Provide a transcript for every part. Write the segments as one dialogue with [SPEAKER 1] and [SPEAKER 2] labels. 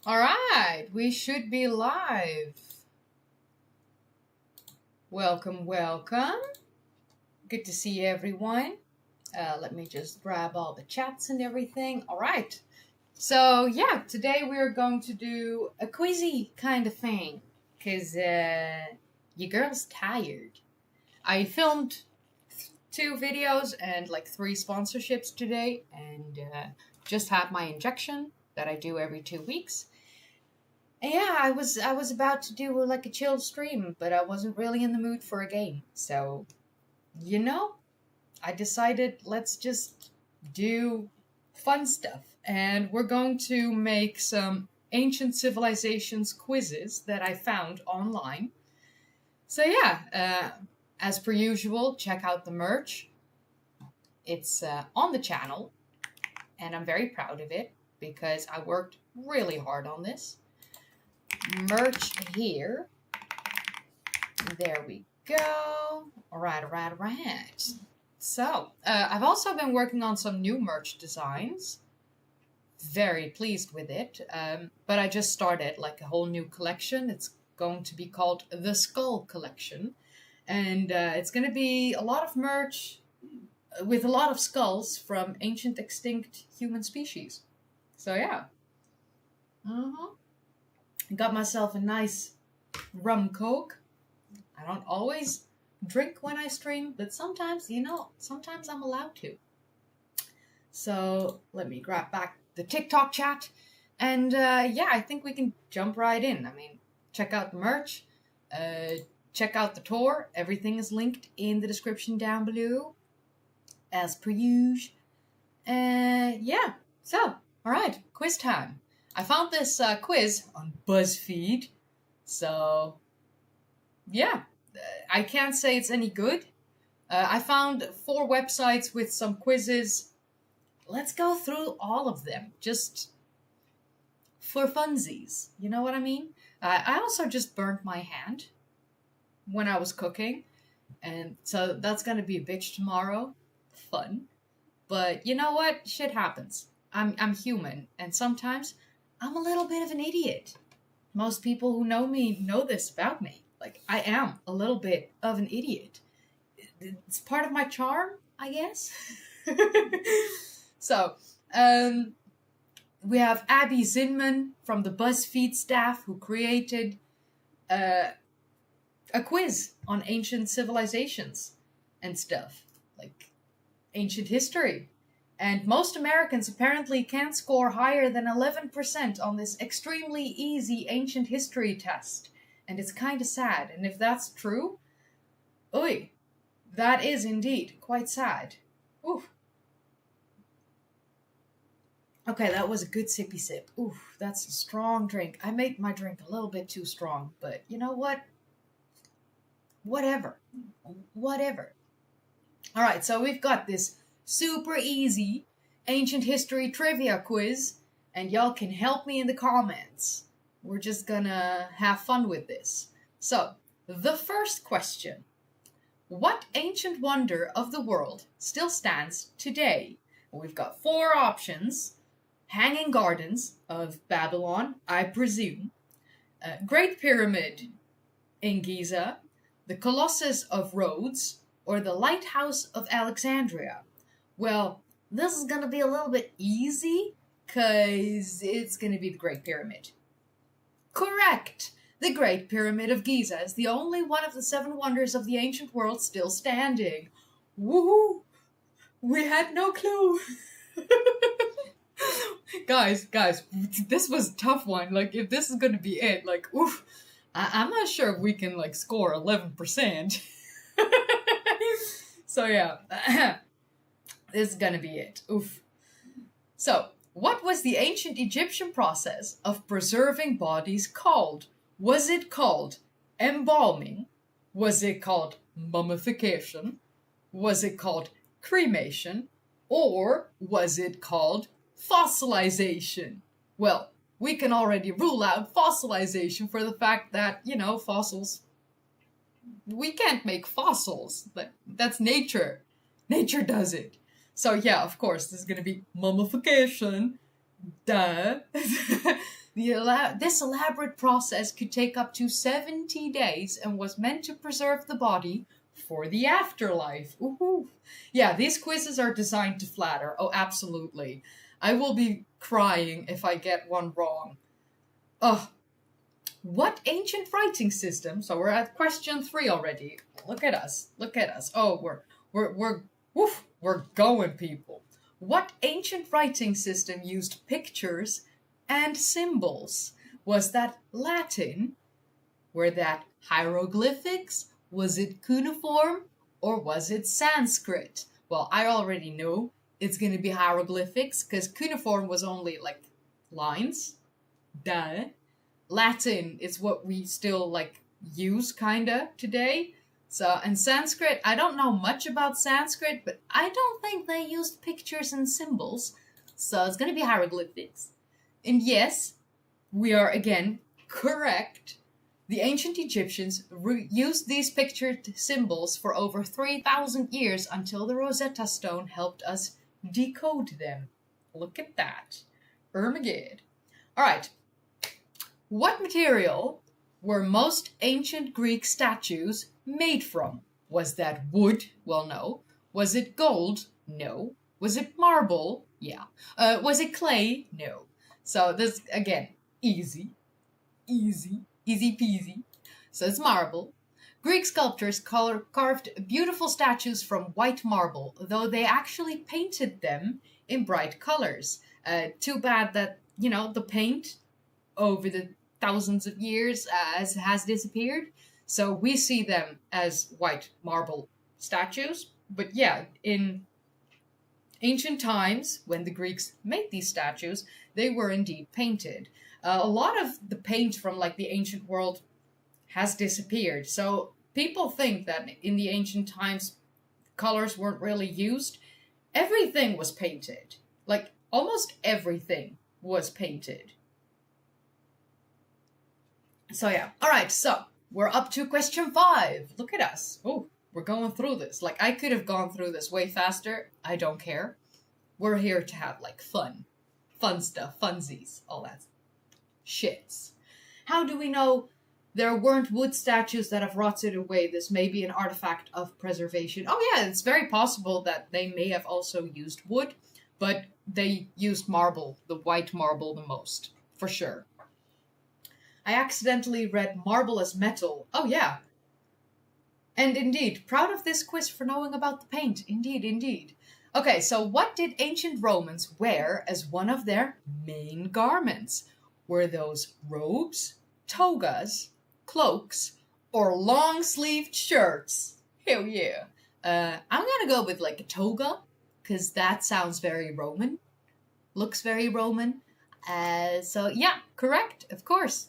[SPEAKER 1] All right, we should be live. Welcome, welcome. Good to see everyone. Let me just grab all the chats and everything. All right. So, yeah, today we're going to do a quizzy kind of thing. Because your girl's tired. I filmed 2 videos and like 3 sponsorships today. And just had my injection that I do every 2 weeks. Yeah, I was about to do like a chill stream, but I wasn't really in the mood for a game. So, I decided let's just do fun stuff. And we're going to make some ancient civilizations quizzes that I found online. So yeah, as per usual, check out the merch. It's on the channel, and I'm very proud of it because I worked really hard on this. Merch here. There we go. All right. So, I've also been working on some new merch designs. Very pleased with it. But I just started like a whole new collection. It's going to be called the Skull Collection. And it's going to be a lot of merch with a lot of skulls from ancient extinct human species. So, yeah. Got myself a nice rum coke. I don't always drink when I stream, but sometimes, sometimes I'm allowed to. So let me grab back the TikTok chat. And yeah, I think we can jump right in. I mean, check out the merch. Check out the tour. Everything is linked in the description down below. As per usual. Yeah, so, alright, quiz time. I found this quiz on BuzzFeed, so yeah, I can't say it's any good. I found 4 websites with some quizzes. Let's go through all of them, just for funsies, you know what I mean? I also just burnt my hand when I was cooking, and so that's gonna be a bitch tomorrow. Fun. But you know what? Shit happens. I'm human, and sometimes I'm a little bit of an idiot. Most people who know me know this about me. Like, I am a little bit of an idiot. It's part of my charm, I guess. So, we have Abby Zinman from the BuzzFeed staff who created a quiz on ancient civilizations and stuff. Like, ancient history. And most Americans apparently can't score higher than 11% on this extremely easy ancient history test. And it's kind of sad. And if that's true, that is indeed quite sad. Oof. Okay, that was a good sippy sip. Oof, that's a strong drink. I made my drink a little bit too strong, but you know what? Whatever. Alright, so we've got this super easy ancient history trivia quiz, and y'all can help me in the comments. We're just gonna have fun with this. So, the first question. What ancient wonder of the world still stands today? We've got 4 options. Hanging Gardens of Babylon, I presume. Great Pyramid in Giza. The Colossus of Rhodes. Or the Lighthouse of Alexandria. Well, this is going to be a little bit easy, because it's going to be the Great Pyramid. Correct! The Great Pyramid of Giza is the only one of the 7 wonders of the ancient world still standing. Woohoo! We had no clue! Guys, this was a tough one. Like, if this is going to be it, like, oof, I'm not sure if we can, like, score 11%. So, yeah. This is gonna be it. Oof. So, what was the ancient Egyptian process of preserving bodies called? Was it called embalming? Was it called mummification? Was it called cremation? Or was it called fossilization? Well, we can already rule out fossilization for the fact that, fossils. We can't make fossils. That's nature. Nature does it. So yeah, of course, this is going to be mummification. Duh. This elaborate process could take up to 70 days and was meant to preserve the body for the afterlife. Ooh. Yeah, these quizzes are designed to flatter. Oh, absolutely. I will be crying if I get one wrong. Ugh. What ancient writing system? So we're at question 3 already. Look at us. Look at us. Oh, we're going, people. What ancient writing system used pictures and symbols? Was that Latin? Were that hieroglyphics? Was it cuneiform? Or was it Sanskrit? Well, I already know it's going to be hieroglyphics because cuneiform was only like lines. Duh. Latin is what we still like use kinda today. So, and Sanskrit, I don't know much about Sanskrit, but I don't think they used pictures and symbols. So it's gonna be hieroglyphics. And yes, we are again correct. The ancient Egyptians used these pictured symbols for over 3,000 years until the Rosetta Stone helped us decode them. Look at that. Armageddon. All right. What material were most ancient Greek statues made from? Was that wood? Well, no. Was it gold? No. Was it marble? Yeah. Was it clay? No. So this, again, easy peasy. So it's marble. Greek sculptors carved beautiful statues from white marble, though they actually painted them in bright colors. Too bad that, the paint over the thousands of years has disappeared. So we see them as white marble statues. But yeah, in ancient times, when the Greeks made these statues, they were indeed painted. A lot of the paint from like the ancient world has disappeared. So people think that in the ancient times, colors weren't really used. Everything was painted. Like almost everything was painted. So yeah. All right. So we're up to question 5. Look at us. Oh, we're going through this. Like I could have gone through this way faster. I don't care. We're here to have like fun stuff, funsies, all that shits. How do we know there weren't wood statues that have rotted away? This may be an artifact of preservation. Oh yeah, it's very possible that they may have also used wood, but they used marble, the white marble the most, for sure. I accidentally read marble as metal. Oh yeah. And indeed, proud of this quiz for knowing about the paint. Indeed. Okay, so what did ancient Romans wear as one of their main garments? Were those robes, togas, cloaks, or long-sleeved shirts? Hell yeah. I'm gonna go with like a toga, because that sounds very Roman. Looks very Roman. So yeah, correct, of course.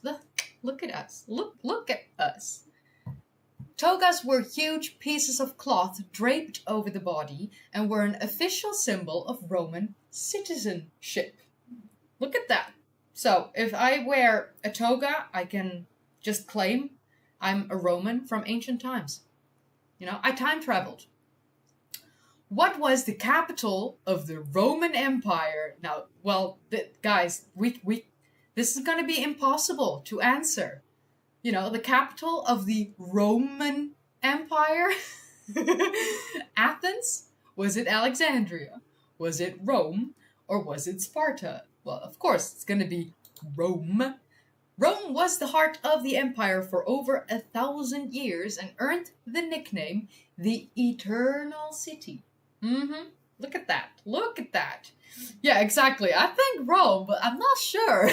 [SPEAKER 1] Look at us. Look at us. Togas were huge pieces of cloth draped over the body and were an official symbol of Roman citizenship. Look at that. So if I wear a toga, I can just claim I'm a Roman from ancient times. I time traveled. What was the capital of the Roman Empire? Now, well, guys, this is going to be impossible to answer. The capital of the Roman Empire? Athens? Was it Alexandria? Was it Rome? Or was it Sparta? Well, of course, it's going to be Rome. Rome was the heart of the empire for over 1,000 years and earned the nickname the Eternal City. Look at that. Yeah, exactly. I think Rome, but I'm not sure.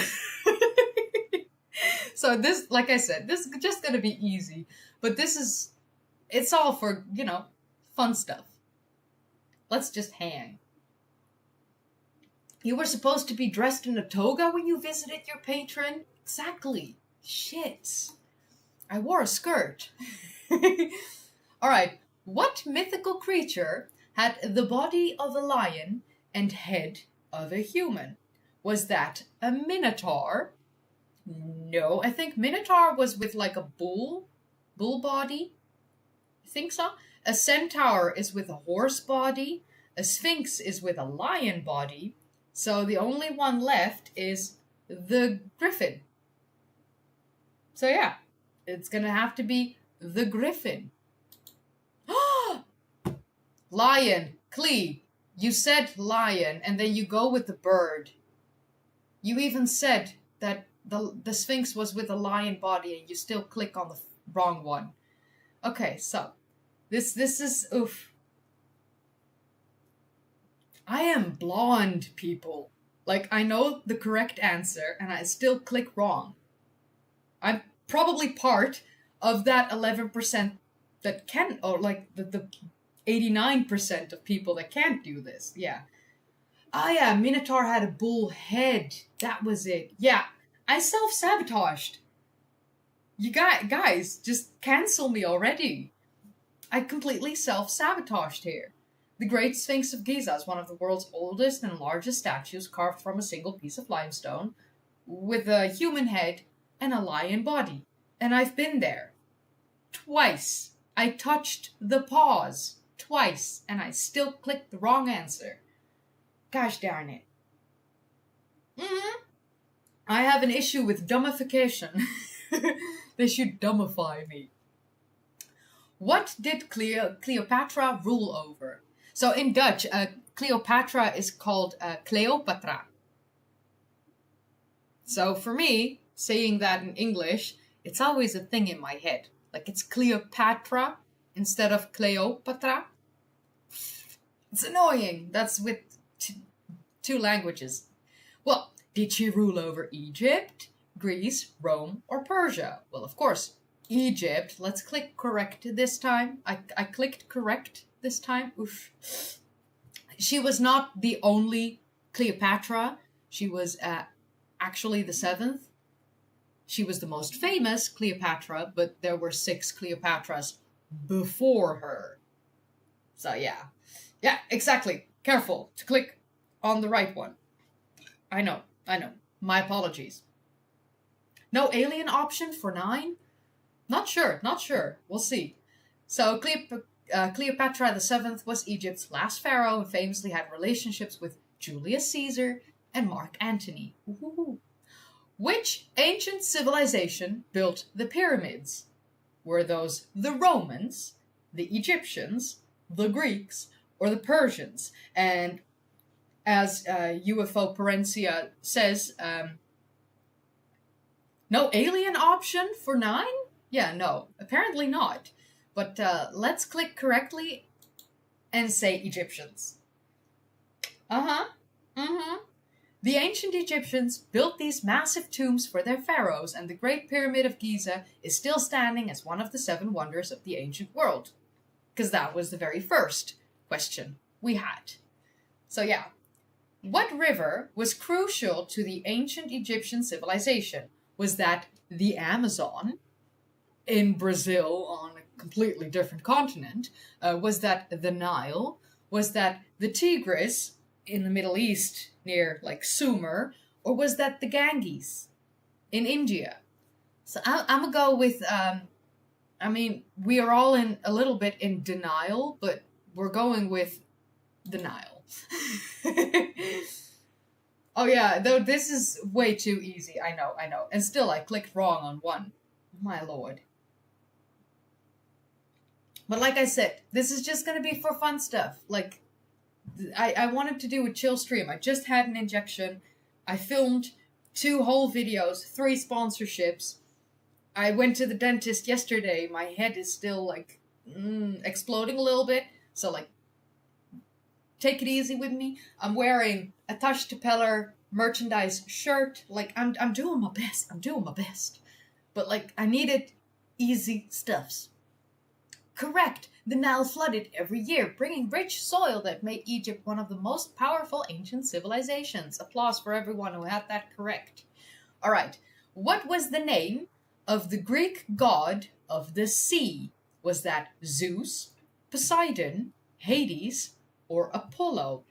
[SPEAKER 1] So this, like I said, this is just going to be easy. But it's all for, fun stuff. Let's just hang. You were supposed to be dressed in a toga when you visited your patron? Exactly. Shit. I wore a skirt. Alright. What mythical creature had the body of a lion and head of a human? Was that a minotaur? No, I think minotaur was with like a bull body. I think so. A centaur is with a horse body. A sphinx is with a lion body. So the only one left is the griffin. So yeah, it's gonna have to be the griffin. Lion, Clee. You said lion, and then you go with the bird. You even said that the Sphinx was with a lion body, and you still click on the wrong one. Okay, so this is oof. I am blonde, people. Like, I know the correct answer, and I still click wrong. I'm probably part of that 11% that can, or like the 89% of people that can't do this. Yeah. Oh yeah, Minotaur had a bull head. That was it. Yeah, I self-sabotaged. You guys, just cancel me already. I completely self-sabotaged here. The Great Sphinx of Giza is one of the world's oldest and largest statues carved from a single piece of limestone with a human head and a lion body. And I've been there. Twice. I touched the pause. Twice. And I still clicked the wrong answer. Gosh darn it. I have an issue with dumbification. They should dumbify me. What did Cleopatra rule over? So in Dutch, Cleopatra is called Cleopatra. So for me, saying that in English, it's always a thing in my head. Like it's Cleopatra instead of Cleopatra. It's annoying. That's with two languages. Well, did she rule over Egypt, Greece, Rome, or Persia? Well, of course, Egypt. Let's click correct this time. I clicked correct this time. Oof. She was not the only Cleopatra. She was actually the 7th. She was the most famous Cleopatra, but there were 6 Cleopatras before her. So yeah. Yeah, exactly. Careful to click on the right one. I know. My apologies. No alien option for 9? Not sure. We'll see. So Cleopatra VII was Egypt's last pharaoh and famously had relationships with Julius Caesar and Mark Antony. Ooh. Which ancient civilization built the pyramids? Were those the Romans, the Egyptians, the Greeks, or the Persians? And as UFO Parencia says, no alien option for 9? Yeah, no, apparently not. But let's click correctly and say Egyptians. The ancient Egyptians built these massive tombs for their pharaohs, and the Great Pyramid of Giza is still standing as one of the 7 wonders of the ancient world. Because that was the very first question we had. So yeah. What river was crucial to the ancient Egyptian civilization? Was that the Amazon in Brazil on a completely different continent? Was that the Nile? Was that the Tigris in the Middle East near like Sumer? Or was that the Ganges in India? So I'm going to go with, we are all in a little bit in denial, but we're going with the Nile. Oh yeah, though this is way too easy. I know. And still I clicked wrong on one. My lord. But like I said, this is just going to be for fun stuff. Like, I wanted to do a chill stream. I just had an injection. I filmed 2 whole videos, 3 sponsorships. I went to the dentist yesterday. My head is still like exploding a little bit. So like, take it easy with me. I'm wearing a Tash Tepeller merchandise shirt. Like, I'm doing my best. But like, I needed easy stuffs. Correct. The Nile flooded every year, bringing rich soil that made Egypt one of the most powerful ancient civilizations. Applause for everyone who had that correct. All right. What was the name of the Greek god of the sea? Was that Zeus, Poseidon, Hades, or Apollo?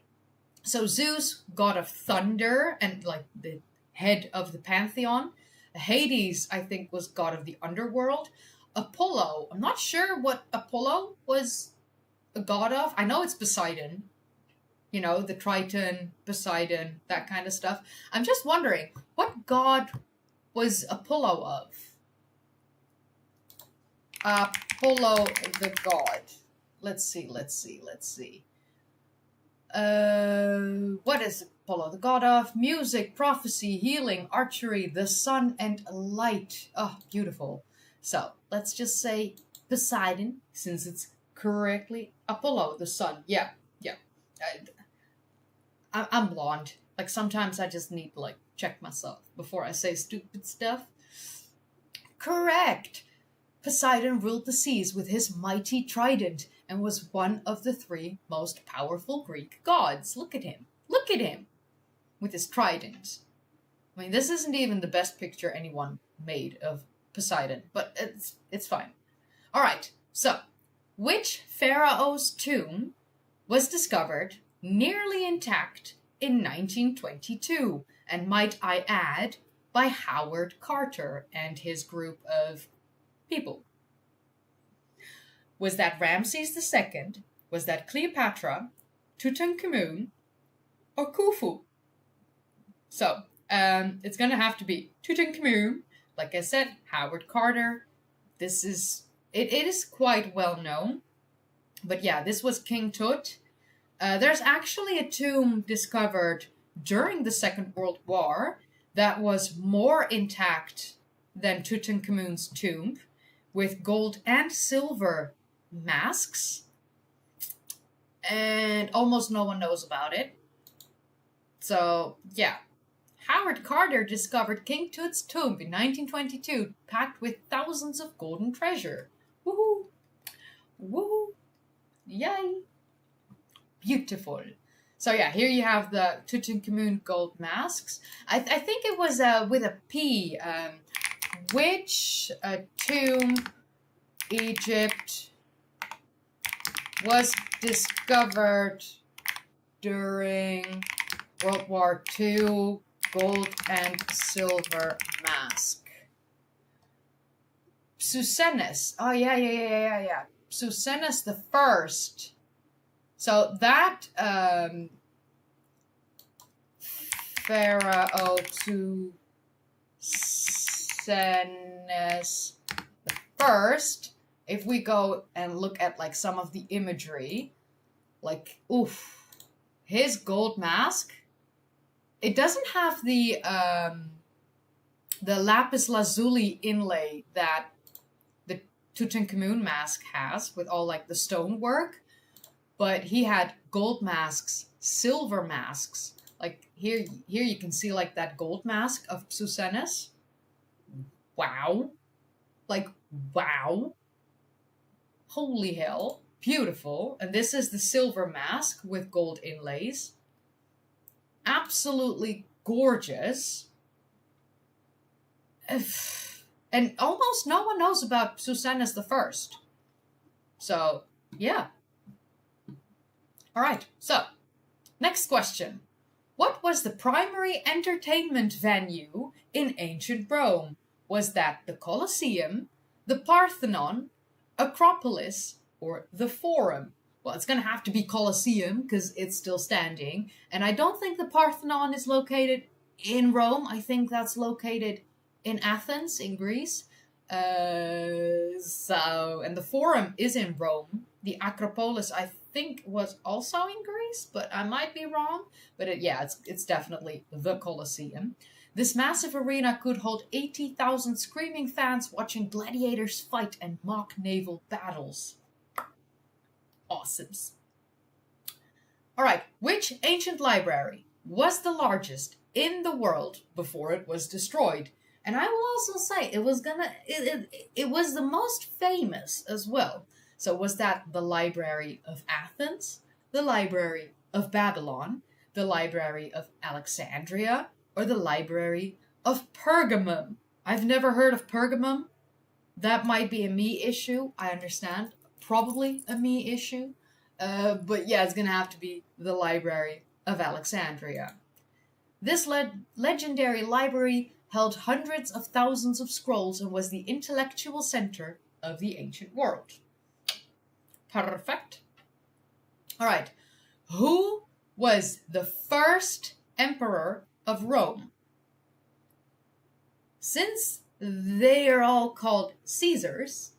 [SPEAKER 1] So Zeus, god of thunder and like the head of the pantheon. Hades, I think, was god of the underworld. Apollo, I'm not sure what Apollo was a god of. I know it's Poseidon. You know, the Triton, Poseidon, that kind of stuff. I'm just wondering, what god was Apollo of? Apollo the god. Let's see. What is Apollo the god of? Music, prophecy, healing, archery, the sun, and light. Oh, beautiful. So let's just say Poseidon, since it's correctly Apollo, the sun. Yeah. I'm blonde. Like, sometimes I just need to, like, check myself before I say stupid stuff. Correct! Poseidon ruled the seas with his mighty trident and was one of the 3 most powerful Greek gods. Look at him. Look at him! With his trident. I mean, this isn't even the best picture anyone made of Poseidon, but it's fine. Alright, so, which pharaoh's tomb was discovered nearly intact in 1922, and might I add, by Howard Carter and his group of people? Was that Ramses II? Was that Cleopatra, Tutankhamun, or Khufu? So, it's gonna have to be Tutankhamun. Like I said, Howard Carter. It is quite well known. But yeah, this was King Tut. There's actually a tomb discovered during the Second World War that was more intact than Tutankhamun's tomb, with gold and silver masks, and almost no one knows about it. So, yeah. Howard Carter discovered King Tut's tomb in 1922, packed with thousands of golden treasure. Woohoo! Woohoo! Yay! Beautiful. So yeah, here you have the Tutankhamun gold masks. I think it was with a P. Which tomb Egypt was discovered during World War II? Gold and silver mask. Susenes. Oh yeah. Susenes the First. So that Pharaoh Tusenes the First, if we go and look at like some of the imagery, like, oof, his gold mask, it doesn't have the lapis lazuli inlay that the Tutankhamun mask has with all like the stonework. But he had gold masks, silver masks. Like here you can see like that gold mask of Susenes. Wow. Like, wow. Holy hell. Beautiful. And this is the silver mask with gold inlays. Absolutely gorgeous. And almost no one knows about Susenes the First. So, yeah. All right, so, next question. What was the primary entertainment venue in ancient Rome? Was that the Colosseum, the Parthenon, Acropolis, or the Forum? Well, it's going to have to be Colosseum because it's still standing. And I don't think the Parthenon is located in Rome. I think that's located in Athens, in Greece. And the Forum is in Rome. The Acropolis, I think, was also in Greece, but I might be wrong. But it's definitely the Colosseum. This massive arena could hold 80,000 screaming fans watching gladiators fight and mock naval battles. Awesomes. All right, which ancient library was the largest in the world before it was destroyed? And I will also say it was the most famous as well. So was that the Library of Athens, the Library of Babylon, the Library of Alexandria, or the Library of Pergamum? I've never heard of Pergamum. That might be a me issue, I understand. Probably a me issue. But yeah, it's going to have to be the Library of Alexandria. This legendary library held hundreds of thousands of scrolls and was the intellectual center of the ancient world. Perfect. All right. Who was the first emperor of Rome? Since they are all called Caesars,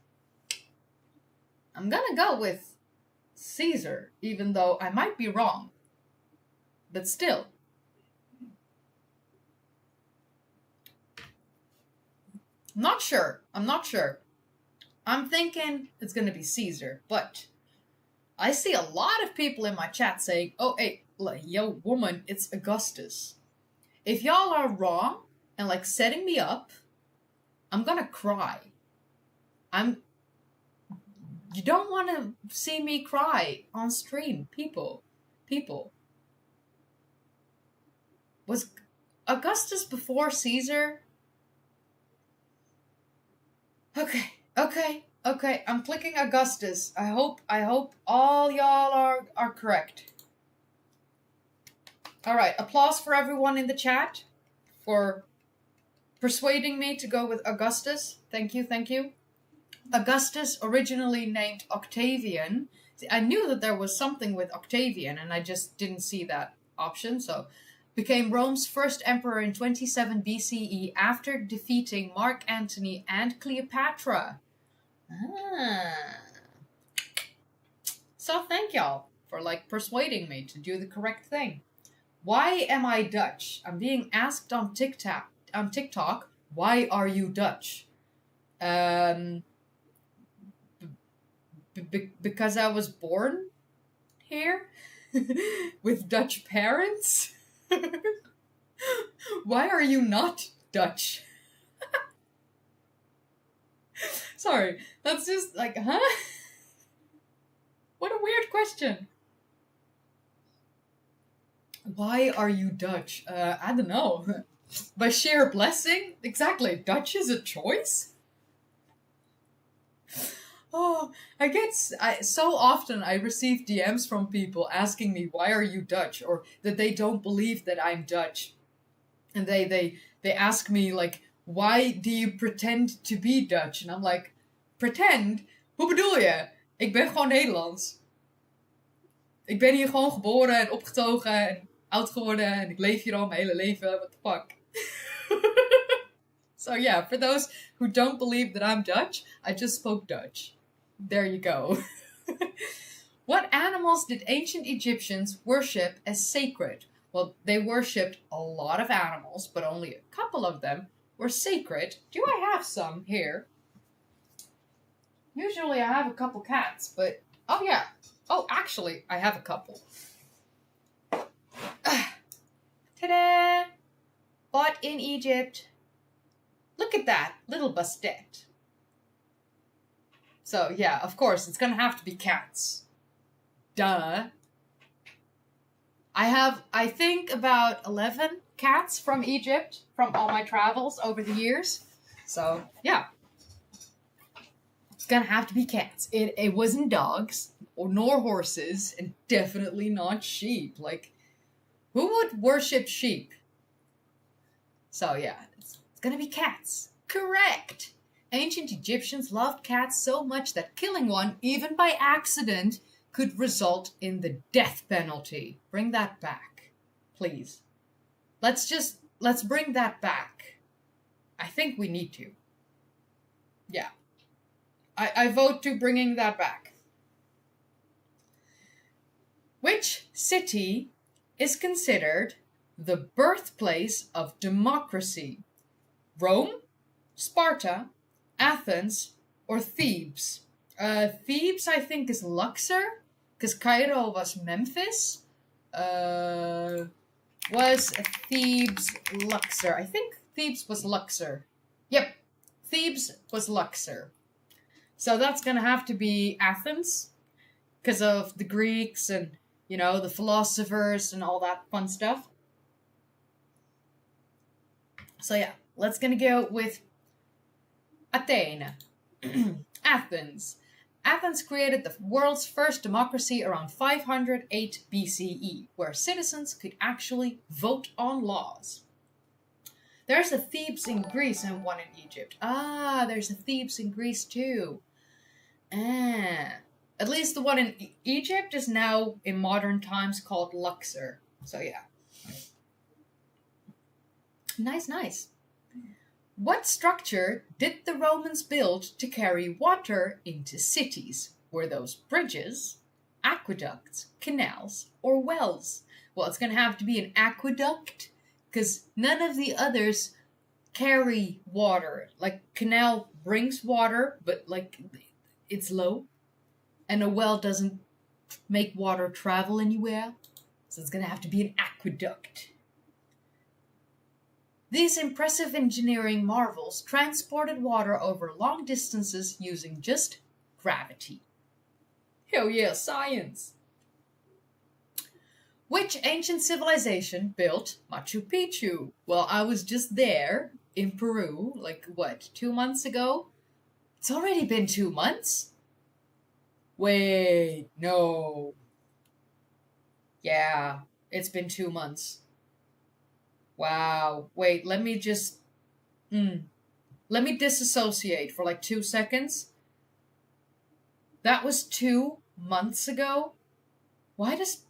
[SPEAKER 1] I'm gonna go with Caesar, even though I might be wrong. But still. Not sure. I'm not sure. I'm thinking it's gonna be Caesar, but I see a lot of people in my chat saying, oh, hey, yo, woman, it's Augustus. If y'all are wrong and like setting me up, I'm gonna cry. You don't want to see me cry on stream, people. Was Augustus before Caesar? Okay. I'm clicking Augustus. I hope all y'all are correct. All right, applause for everyone in the chat for persuading me to go with Augustus. Thank you. Augustus, originally named Octavian. See, I knew that there was something with Octavian, and I just didn't see that option, so became Rome's first emperor in 27 BCE after defeating Mark Antony and Cleopatra. So thank y'all for like persuading me to do the correct thing. Why am I Dutch? I'm being asked on TikTok, why are you Dutch? Because I was born here with Dutch parents. Why are you not Dutch? Sorry, that's just like, huh? What a weird question. Why are you Dutch? I don't know. By sheer blessing? Exactly. Dutch is a choice? Oh, so often I receive DMs from people asking me, why are you Dutch? Or that they don't believe that I'm Dutch. And they ask me, like, why do you pretend to be Dutch? And I'm like, pretend? Hoe bedoel je? Ik ben gewoon Nederlands. Ik ben hier gewoon geboren en opgetogen en oud geworden. En ik leef hier al mijn hele leven. What the fuck? So yeah, for those who don't believe that I'm Dutch, I just spoke Dutch. There you go. What animals did ancient Egyptians worship as sacred? Well, they worshipped a lot of animals, but only a couple of them were sacred. Do I have some here? Usually I have a couple cats, but... Oh yeah. Oh, actually, I have a couple. Ta-da! Bought in Egypt. Look at that, little Bastet. So, yeah, of course, it's gonna have to be cats. Duh. I have, I think, about 11 cats from Egypt, from all my travels over the years. So, yeah. It's gonna have to be cats. It wasn't dogs, nor horses, and definitely not sheep. Like, who would worship sheep? So, yeah, it's gonna be cats. Correct! Ancient Egyptians loved cats so much that killing one, even by accident, could result in the death penalty. Bring that back, please. Let's bring that back. I think we need to. Yeah. I vote to bringing that back. Which city is considered the birthplace of democracy? Rome, Sparta, Athens, or Thebes? Thebes, I think, is Luxor, because Cairo was Memphis. Was Thebes Luxor? I think Thebes was Luxor. Yep, Thebes was Luxor. So that's gonna have to be Athens, because of the Greeks and, you know, the philosophers and all that fun stuff. So yeah, let's gonna go with Athena. Athens. Athens created the world's first democracy around 508 BCE, where citizens could actually vote on laws. There's a Thebes in Greece and one in Egypt. Ah, there's a Thebes in Greece too. At least the one in Egypt is now in modern times called Luxor. So yeah. Nice, nice. What structure did the Romans build to carry water into cities? Were those bridges, aqueducts, canals, or wells? Well, it's going to have to be an aqueduct because none of the others carry water. Like, canal brings water, but like it's low. And a well doesn't make water travel anywhere. So it's going to have to be an aqueduct. These impressive engineering marvels transported water over long distances using just gravity. Hell yeah, science! Which ancient civilization built Machu Picchu? Well, I was just there in Peru, 2 months ago? It's already been 2 months? Wait, no. Yeah, it's been 2 months. Wow. Wait, let me disassociate for 2 seconds. That was 2 months ago? Why does...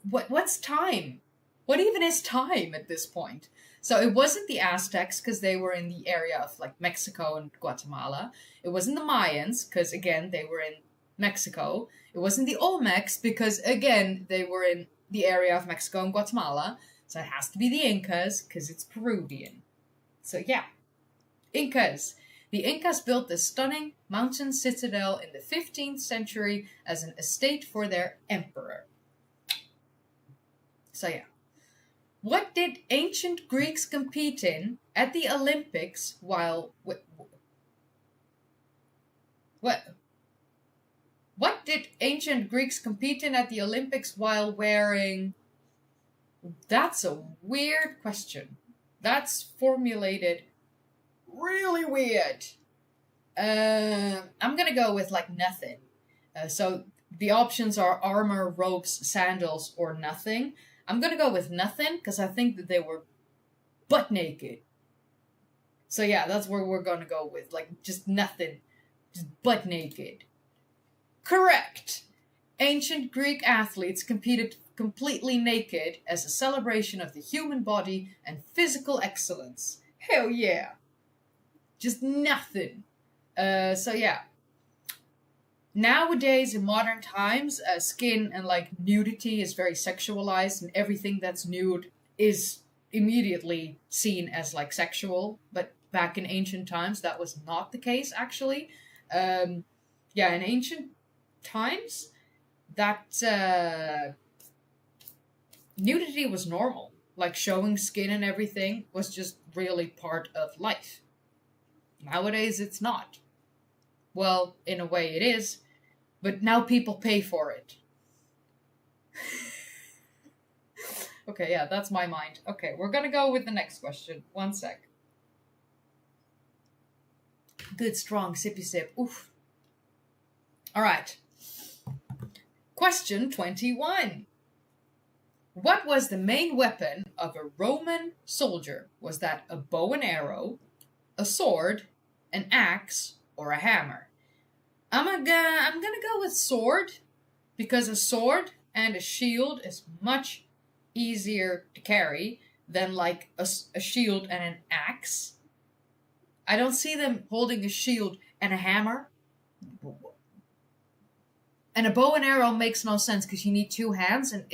[SPEAKER 1] What's time? What even is time at this point? So it wasn't the Aztecs because they were in the area of Mexico and Guatemala. It wasn't the Mayans because again they were in Mexico. It wasn't the Olmecs because again they were in the area of Mexico and Guatemala. So it has to be the Incas because it's Peruvian. So yeah, Incas. The Incas built this stunning mountain citadel in the 15th century as an estate for their emperor. So yeah. What did ancient Greeks compete in at the Olympics while... What did ancient Greeks compete in at the Olympics while wearing... That's a weird question. That's formulated really weird. I'm gonna go with nothing. So the options are armor, ropes, sandals, or nothing. I'm gonna go with nothing because I think that they were butt naked. So yeah, that's where we're gonna go with just nothing, just butt naked. Correct. Ancient Greek athletes competed completely naked as a celebration of the human body and physical excellence. Hell yeah. Just nothing. So yeah. Nowadays, in modern times, skin and nudity is very sexualized, and everything that's nude is immediately seen as sexual. But back in ancient times, that was not the case. Actually, in ancient times, that nudity was normal. Showing skin and everything was just really part of life. Nowadays, it's not. Well, in a way it is, but now people pay for it. Okay, yeah, that's my mind. Okay, we're gonna go with the next question. 1 sec. Good, strong, sippy sip. Oof. Alright. Question 21. What was the main weapon of a Roman soldier? Was that a bow and arrow, a sword, an axe, or a hammer? I'm gonna go with sword because a sword and a shield is much easier to carry than a shield and an axe. I don't see them holding a shield and a hammer. And a bow and arrow makes no sense because you need 2 hands, and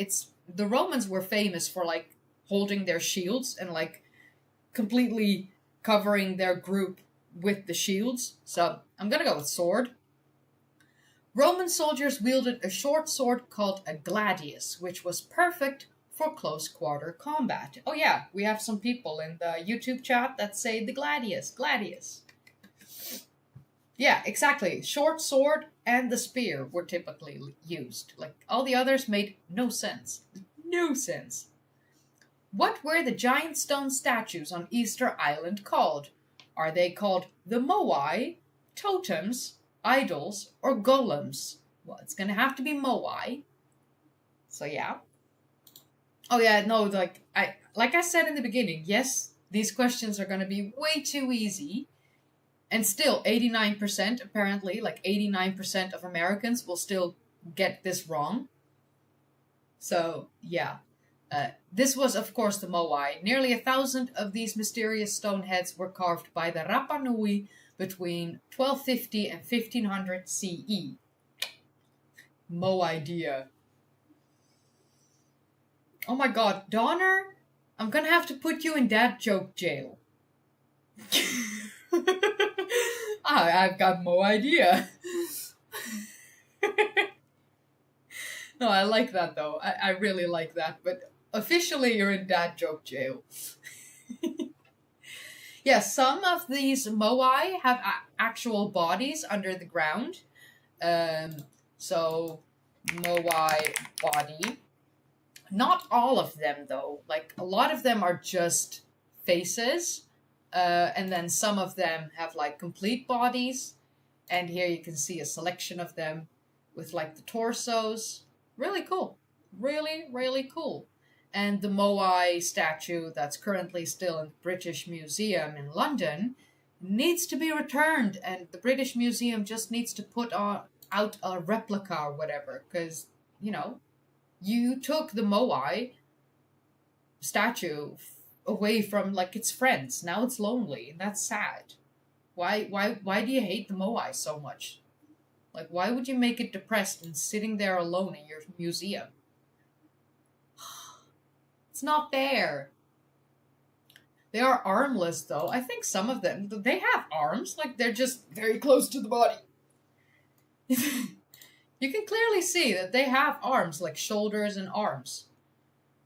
[SPEAKER 1] the Romans were famous for holding their shields and completely covering their group with the shields. So I'm gonna go with sword. Roman soldiers wielded a short sword called a gladius, which was perfect for close quarter combat. Oh yeah, we have some people in the YouTube chat that say the gladius. Yeah, exactly. Short sword and the spear were typically used. All the others made no sense. No sense. What were the giant stone statues on Easter Island called? Are they called the moai, totems, idols, or golems? Well, it's gonna have to be moai. So yeah. Oh yeah, no, like I said in the beginning, yes, these questions are gonna be way too easy. And still, 89%, apparently, like 89% of Americans will still get this wrong. So, yeah. This was, of course, the Moai. Nearly 1,000 of these mysterious stone heads were carved by the Rapa Nui between 1250 and 1500 CE. Mo idea. Oh my god, Donner, I'm gonna have to put you in dad joke jail. I've got no idea. No, I like that though. I really like that. But officially, you're in dad joke jail. Yeah, some of these moai have actual bodies under the ground. So, moai body. Not all of them, though. Like, a lot of them are just faces. And then some of them have, like, complete bodies. And here you can see a selection of them with, like, the torsos. Really cool. Really, really cool. And the Moai statue that's currently still in the British Museum in London needs to be returned. And the British Museum just needs to put out a replica or whatever. Because, you know, you took the Moai statue away from, like, its friends. Now it's lonely. And that's sad. Why do you hate the Moai so much? Like, why would you make it depressed and sitting there alone in your museum? It's not fair. They are armless, though. I think some of them, they have arms. Like, they're just very close to the body. You can clearly see that they have arms, like shoulders and arms.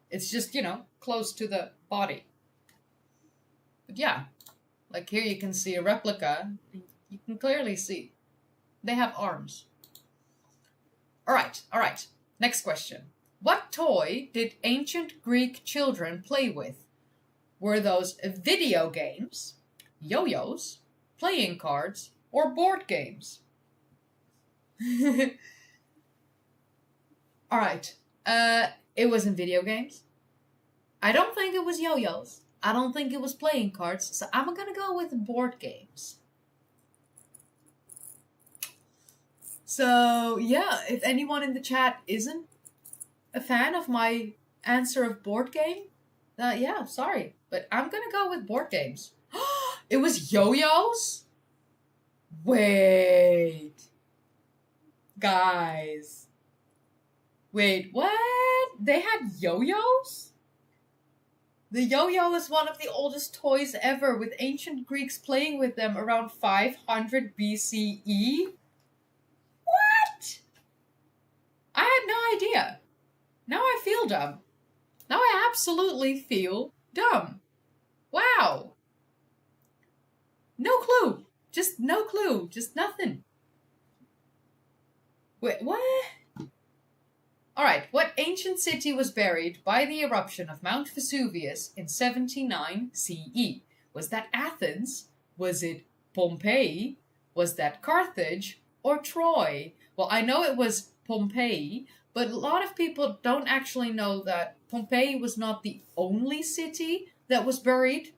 [SPEAKER 1] It's just, you know, close to the body. But yeah, like here you can see a replica. You can clearly see they have arms. All right. Next question. What toy did ancient Greek children play with? Were those video games, yo-yos, playing cards, or board games? All right. It wasn't video games. I don't think it was yo-yos. I don't think it was playing cards. So I'm gonna go with board games. So yeah, if anyone in the chat isn't a fan of my answer of board game, yeah, sorry. But I'm gonna go with board games. It was yo-yos? Wait. Guys. Wait, what? They had yo-yos? The yo-yo is one of the oldest toys ever, with ancient Greeks playing with them around 500 BCE. What? I had no idea. Now I feel dumb. Now I absolutely feel dumb. Wow. No clue. Just no clue. Just nothing. Wait, what? Alright, what ancient city was buried by the eruption of Mount Vesuvius in 79 CE? Was that Athens? Was it Pompeii? Was that Carthage? Or Troy? Well, I know it was Pompeii, but a lot of people don't actually know that Pompeii was not the only city that was buried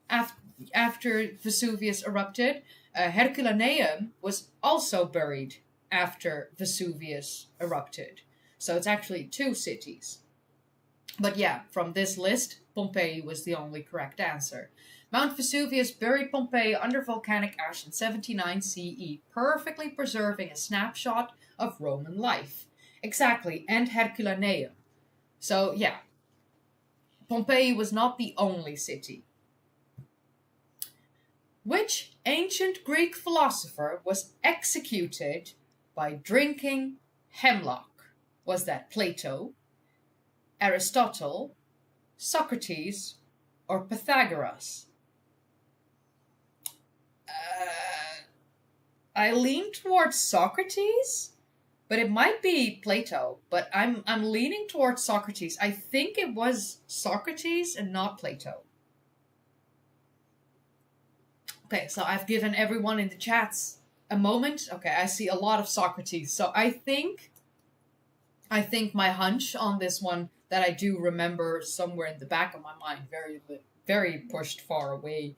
[SPEAKER 1] after Vesuvius erupted. Herculaneum was also buried after Vesuvius erupted. So it's actually 2 cities. But yeah, from this list, Pompeii was the only correct answer. Mount Vesuvius buried Pompeii under volcanic ash in 79 CE, perfectly preserving a snapshot of Roman life. Exactly, and Herculaneum. So yeah, Pompeii was not the only city. Which ancient Greek philosopher was executed by drinking hemlock? Was that Plato, Aristotle, Socrates, or Pythagoras? I lean towards Socrates, but it might be Plato. But I'm leaning towards Socrates. I think it was Socrates and not Plato. Okay, so I've given everyone in the chats a moment. Okay, I see a lot of Socrates. So I think my hunch on this one that I do remember somewhere in the back of my mind, very, very pushed far away.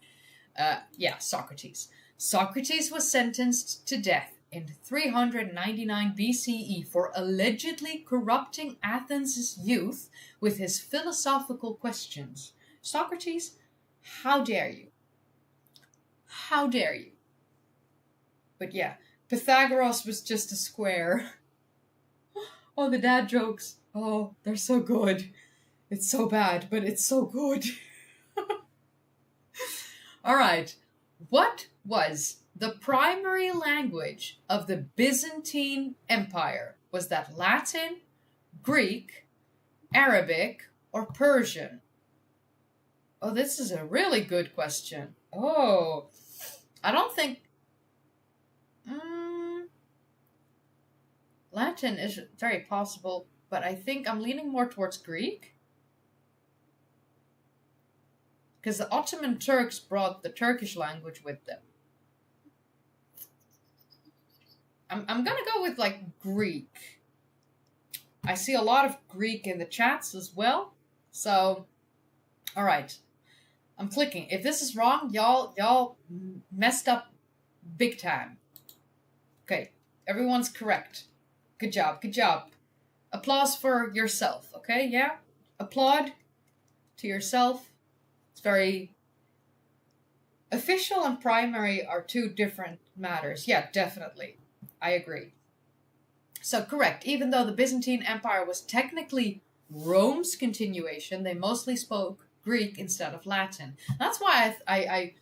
[SPEAKER 1] Yeah, Socrates. Socrates was sentenced to death in 399 BCE for allegedly corrupting Athens' youth with his philosophical questions. Socrates, how dare you? How dare you? But yeah, Pythagoras was just a square. Oh, the dad jokes. Oh, they're so good. It's so bad, but it's so good. All right. What was the primary language of the Byzantine Empire? Was that Latin, Greek, Arabic, or Persian? Oh, this is a really good question. Oh, I don't think... Latin is very possible, but I think I'm leaning more towards Greek. Because the Ottoman Turks brought the Turkish language with them. I'm gonna go with like Greek. I see a lot of Greek in the chats as well. So, all right. I'm clicking. If this is wrong, y'all messed up big time. Okay, everyone's correct. Good job, good job. Applause for yourself, okay? Yeah? Applaud to yourself. It's very... Official and primary are two different matters. Yeah, definitely. I agree. So, correct. Even though the Byzantine Empire was technically Rome's continuation, they mostly spoke Greek instead of Latin. That's why I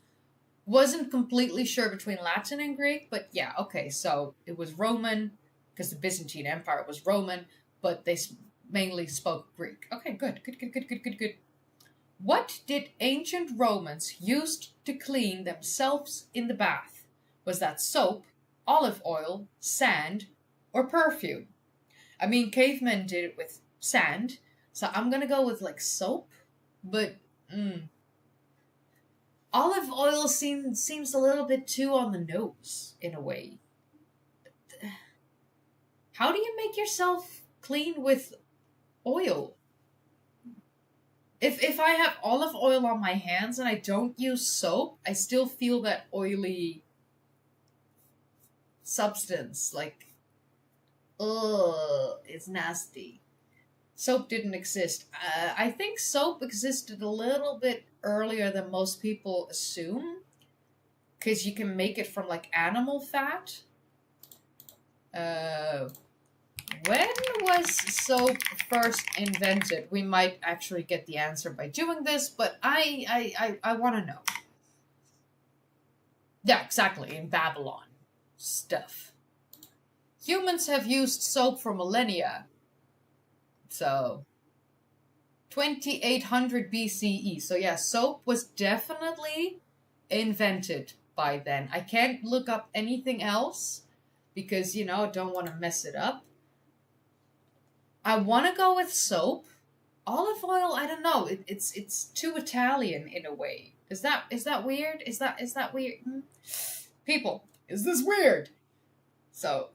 [SPEAKER 1] wasn't completely sure between Latin and Greek, but yeah, okay, so it was Roman, because the Byzantine Empire was Roman, but they mainly spoke Greek. Okay, good. What did ancient Romans use to clean themselves in the bath? Was that soap, olive oil, sand, or perfume? I mean, cavemen did it with sand, so I'm gonna go with like soap, but olive oil seems a little bit too on the nose in a way. How do you make yourself clean with oil? If I have olive oil on my hands and I don't use soap, I still feel that oily substance. Like, ugh, it's nasty. Soap didn't exist. I think soap existed a little bit earlier than most people assume, because you can make it from like animal fat. When was soap first invented? We might actually get the answer by doing this, but I want to know. Yeah, exactly, in Babylon. Stuff. Humans have used soap for millennia. So, 2800 BCE. So yeah, soap was definitely invented by then. I can't look up anything else because, you know, I don't want to mess it up. I want to go with soap. Olive oil, I don't know. It's too Italian in a way. Is that weird? Is that weird? People, is this weird? So,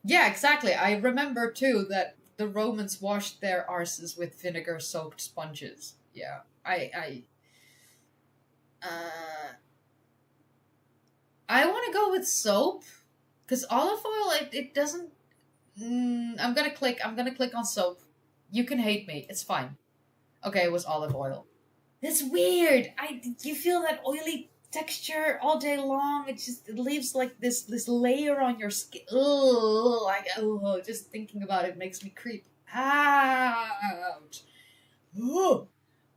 [SPEAKER 1] yeah, exactly. I remember too that the Romans washed their arses with vinegar-soaked sponges. Yeah, I want to go with soap. Because olive oil, it doesn't... I'm gonna click on soap. You can hate me. It's fine. Okay, it was olive oil. It's weird. You feel that oily texture all day long. It leaves like this layer on your skin. Ugh, just thinking about it makes me creep out. Ugh.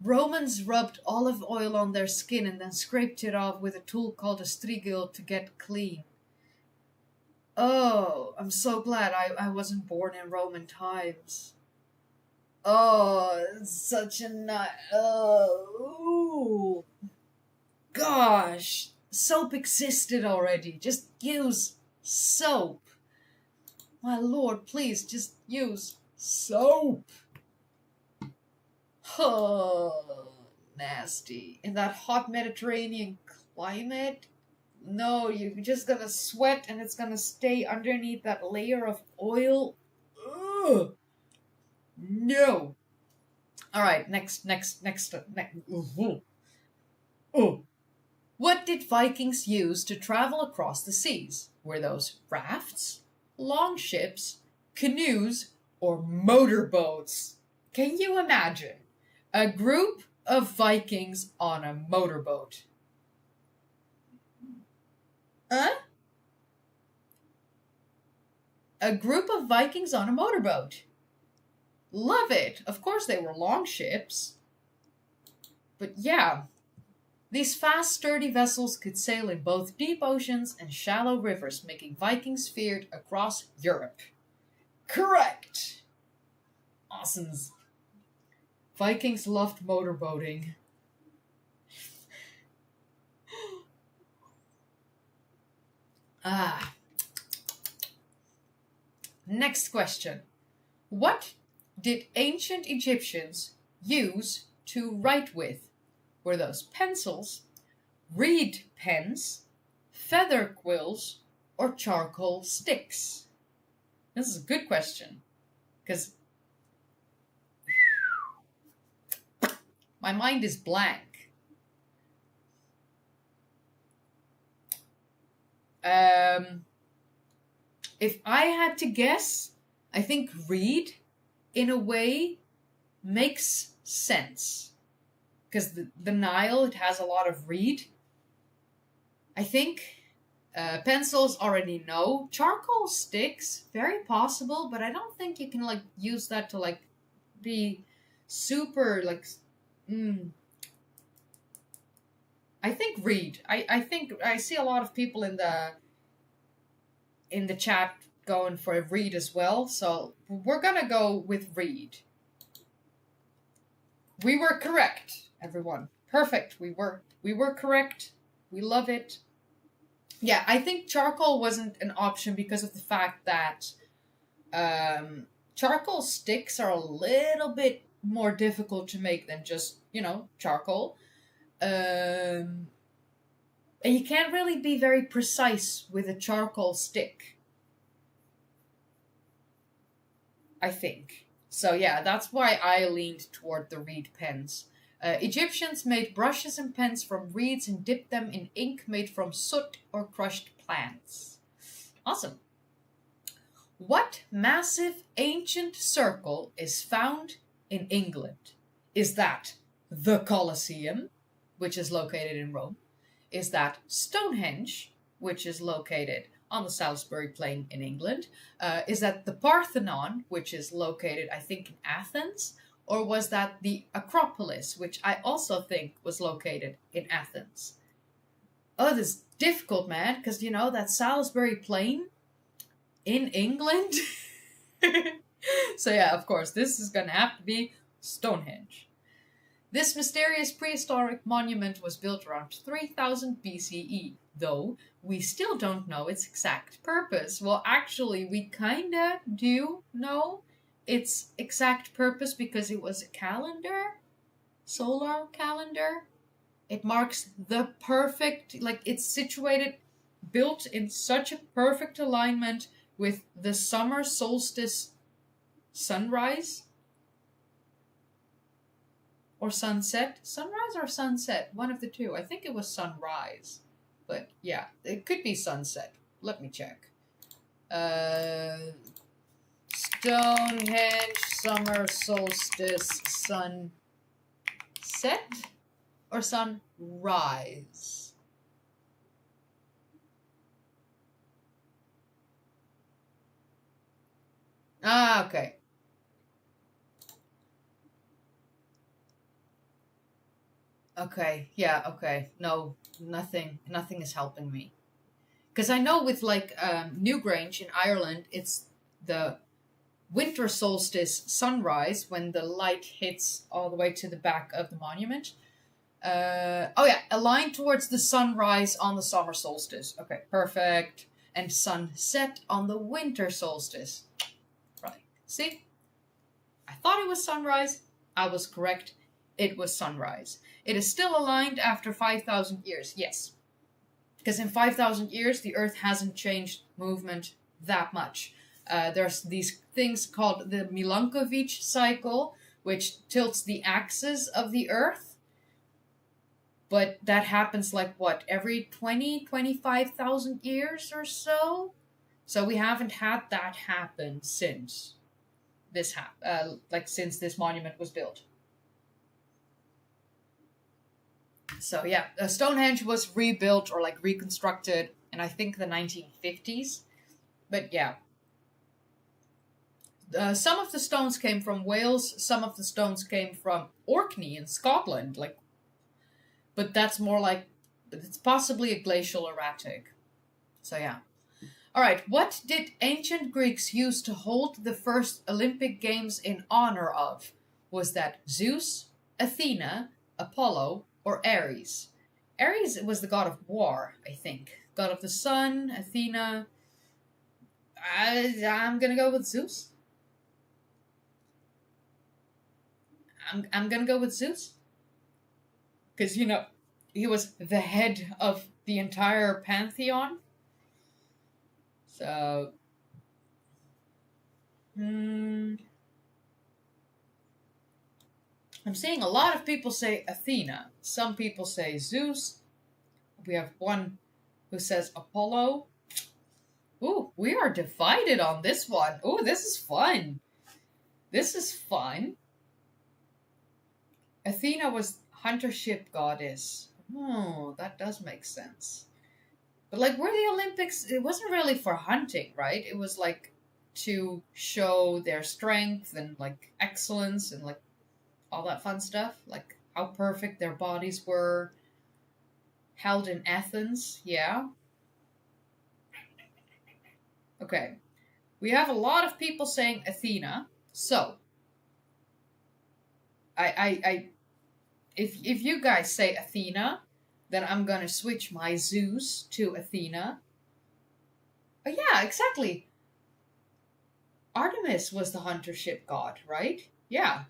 [SPEAKER 1] Romans rubbed olive oil on their skin and then scraped it off with a tool called a strigil to get clean. Oh, I'm so glad I wasn't born in Roman times. Oh, it's such a nut. Oh, gosh. Soap existed already. Just use soap. My lord, please, just use soap. Oh, nasty. In that hot Mediterranean climate... No, you're just gonna sweat and it's gonna stay underneath that layer of oil. Ugh. No. All right, next. Oh. What did Vikings use to travel across the seas? Were those rafts, longships, canoes, or motorboats? Can you imagine a group of Vikings on a motorboat? Huh? A group of Vikings on a motorboat. Love it. Of course, they were longships. But yeah, these fast, sturdy vessels could sail in both deep oceans and shallow rivers, making Vikings feared across Europe. Correct! Awesomes. Vikings loved motorboating. Next question. What did ancient Egyptians use to write with? Were those pencils, reed pens, feather quills, or charcoal sticks? This is a good question, because my mind is blank. If I had to guess, I think reed, in a way, makes sense. Because the Nile, it has a lot of reed. I think pencils already know. Charcoal sticks, very possible, but I don't think you can use that to be super I think reed. I think I see a lot of people in the chat going for reed as well, so we're gonna go with reed. We were correct, everyone. Perfect. We were correct. We love it. Yeah, I think charcoal wasn't an option because of the fact that charcoal sticks are a little bit more difficult to make than just, charcoal. And you can't really be very precise with a charcoal stick, I think. So yeah, that's why I leaned toward the reed pens. Egyptians made brushes and pens from reeds and dipped them in ink made from soot or crushed plants. Awesome. What massive ancient circle is found in England? Is that the Colosseum, which is located in Rome? Is that Stonehenge, which is located on the Salisbury Plain in England? Is that the Parthenon, which is located, I think, in Athens? Or was that the Acropolis, which I also think was located in Athens? Oh, this is difficult, man, because, that Salisbury Plain in England? So yeah, of course, this is going to have to be Stonehenge. This mysterious prehistoric monument was built around 3000 BCE, though we still don't know its exact purpose. Well, actually, we kinda do know its exact purpose because it was a calendar, solar calendar. It marks the perfect, it's situated, built in such a perfect alignment with the summer solstice sunrise. Or sunset. Sunrise or sunset? One of the two. I think it was sunrise. But yeah, it could be sunset. Let me check. Stonehenge, summer solstice, sunset or sunrise? Ah, okay. Okay, yeah, okay. No, nothing is helping me. Because I know with Newgrange in Ireland, it's the winter solstice sunrise when the light hits all the way to the back of the monument. Oh yeah, aligned towards the sunrise on the summer solstice. Okay, perfect. And sunset on the winter solstice. Right. See? I thought it was sunrise. I was correct. It was sunrise. It is still aligned after 5,000 years, yes. Because in 5,000 years, the Earth hasn't changed movement that much. There's these things called the Milankovitch cycle, which tilts the axis of the Earth. But that happens like what, every 25,000 years or so? So we haven't had that happen since since this monument was built. So yeah, Stonehenge was rebuilt or like reconstructed in I think the 1950s. But yeah, some of the stones came from Wales, some of the stones came from Orkney in Scotland, but that's more like it's possibly a glacial erratic. So yeah. All right, what did ancient Greeks use to hold the first Olympic Games in honor of? Was that Zeus, Athena, Apollo, or Ares? Ares was the god of war, I think. God of the sun, Athena. I'm gonna go with Zeus. I'm gonna go with Zeus. Because, he was the head of the entire pantheon. So, I'm seeing a lot of people say Athena. Some people say Zeus. We have one who says Apollo. Ooh, we are divided on this one. Ooh, this is fun. This is fun. Athena was hunter-ship goddess. Oh, that does make sense. But like, were the Olympics, it wasn't really for hunting, right? It was like to show their strength and like excellence and like all that fun stuff. Like how perfect their bodies were. Held in Athens, yeah. Okay. We have a lot of people saying Athena. So, if you guys say Athena, then I'm gonna switch my Zeus to Athena. Oh yeah, exactly. Artemis was the hunter ship god, right? Yeah.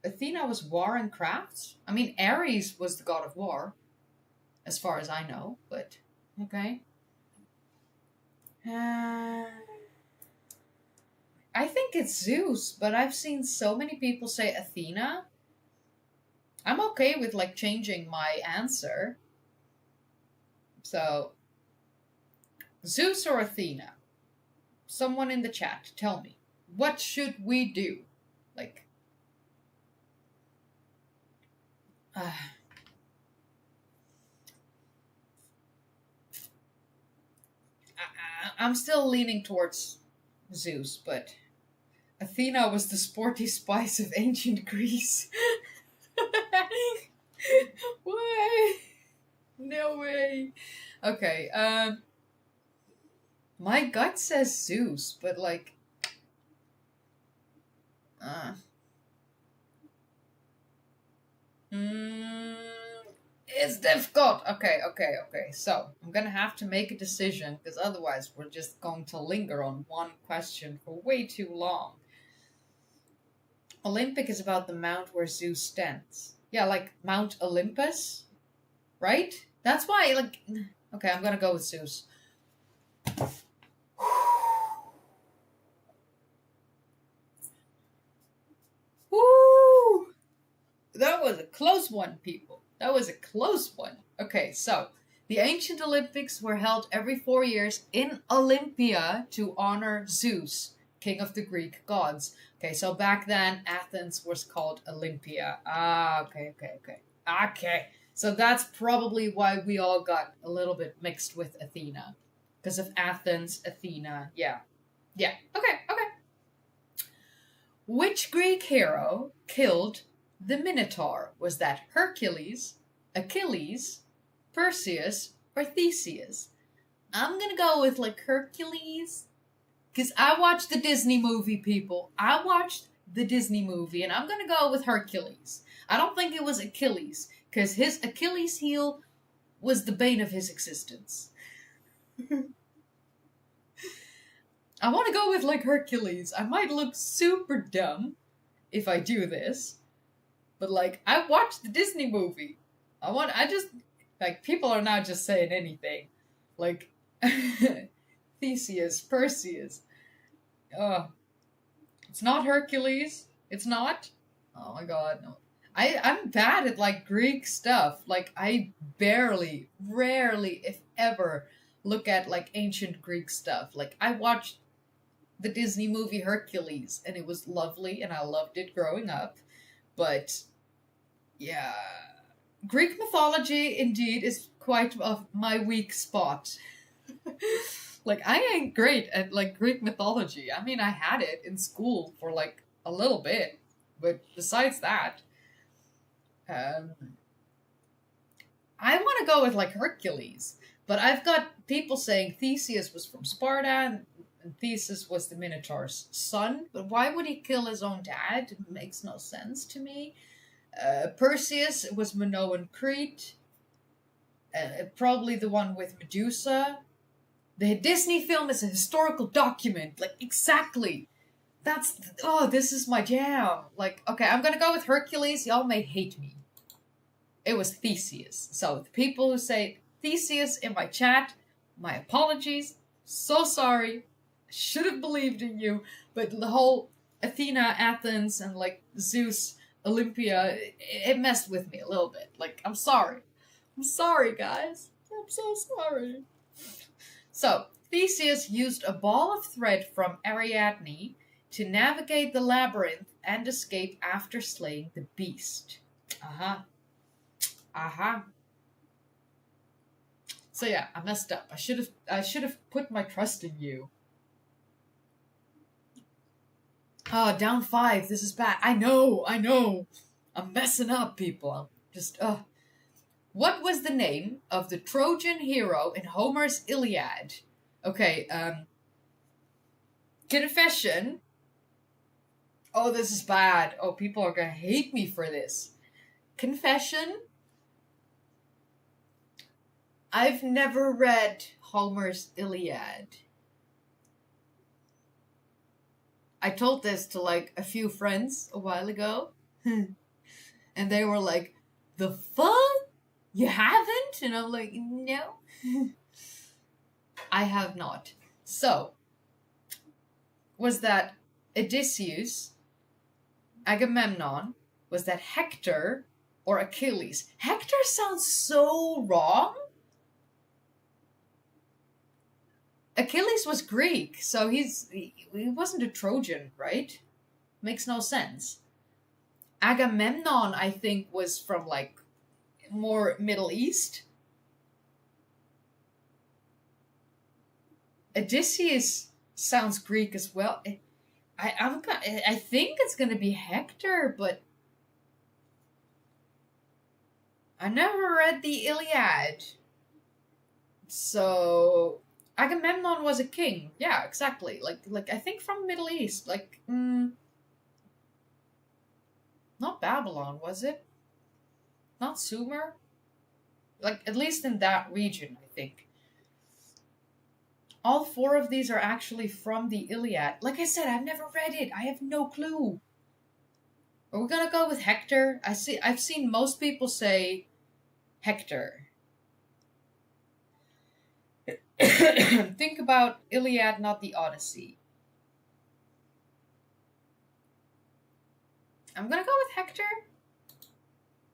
[SPEAKER 1] Athena was war and crafts. I mean, Ares was the god of war, as far as I know. But okay. I think it's Zeus, but I've seen so many people say Athena. I'm okay with like changing my answer. So, Zeus or Athena? Someone in the chat, tell me. What should we do? Like, I'm still leaning towards Zeus, but Athena was the sporty spice of ancient Greece. Way? No way. Okay, my gut says Zeus, but like, it's difficult. Okay. So I'm gonna have to make a decision because otherwise we're just going to linger on one question for way too long. Olympic is about the mount where Zeus stands. Yeah, like Mount Olympus, right? That's why, like, okay, I'm gonna go with Zeus. Woo! That was a close one, people. That was a close one. Okay, so the ancient Olympics were held every 4 years in Olympia to honor Zeus, king of the Greek gods. Okay, so back then Athens was called Olympia. Okay. Okay, so that's probably why we all got a little bit mixed with Athena. Because of Athens, Athena, yeah. Okay. Which Greek hero killed the Minotaur? Was that Hercules, Achilles, Perseus, or Theseus? I'm gonna go with like Hercules. Because I watched the Disney movie, people. I watched the Disney movie, and I'm gonna go with Hercules. I don't think it was Achilles, because his Achilles heel was the bane of his existence. I want to go with like Hercules. I might look super dumb if I do this, but like I watched the Disney movie. People are now just saying anything, like Theseus, Perseus. It's not Hercules. It's not. Oh my God, no. I'm bad at like Greek stuff. Like I rarely, if ever, look at like ancient Greek stuff. Like I watched the Disney movie Hercules and it was lovely and I loved it growing up. But yeah, Greek mythology indeed is quite of my weak spot. Like I ain't great at like Greek mythology. I mean, I had it in school for like a little bit, but besides that, um, I want to go with like Hercules. But I've got people saying Theseus was from Sparta and Theseus was the Minotaur's son. But why would he kill his own dad? It makes no sense to me. Perseus was Minoan Crete. Probably the one with Medusa. The Disney film is a historical document. Like, exactly. This is my jam. Like, okay, I'm gonna go with Hercules. Y'all may hate me. It was Theseus. So, the people who say Theseus in my chat, my apologies. So sorry. I should have believed in you. But the whole Athena, Athens, and like Zeus, Olympia, it messed with me a little bit. Like, I'm sorry. I'm sorry, guys. I'm so sorry. So, Theseus used a ball of thread from Ariadne to navigate the labyrinth and escape after slaying the beast. Aha. Aha. So yeah, I messed up. I should have put my trust in you. Oh, down 5. This is bad. I know. I'm messing up, people. I'm just, What was the name of the Trojan hero in Homer's Iliad? Okay, confession. Oh, this is bad. Oh, people are gonna hate me for this. Confession. I've never read Homer's Iliad. I told this to like a few friends a while ago. And they were like, the fuck? You haven't? And I'm like, no. I have not. So, was that Odysseus, Agamemnon, was that Hector, or Achilles? Hector sounds so wrong. Achilles was Greek, so he wasn't a Trojan, right? Makes no sense. Agamemnon, I think, was from like more Middle East. Odysseus sounds Greek as well. I think it's gonna be Hector, but I never read the Iliad, so Agamemnon was a king. Yeah, exactly. Like I think from Middle East. Like, not Babylon, was it? Not Sumer? Like, at least in that region, I think. All 4 of these are actually from the Iliad. Like I said, I've never read it. I have no clue. Are we gonna go with Hector? I've seen most people say Hector. Think about Iliad, not the Odyssey. I'm gonna go with Hector.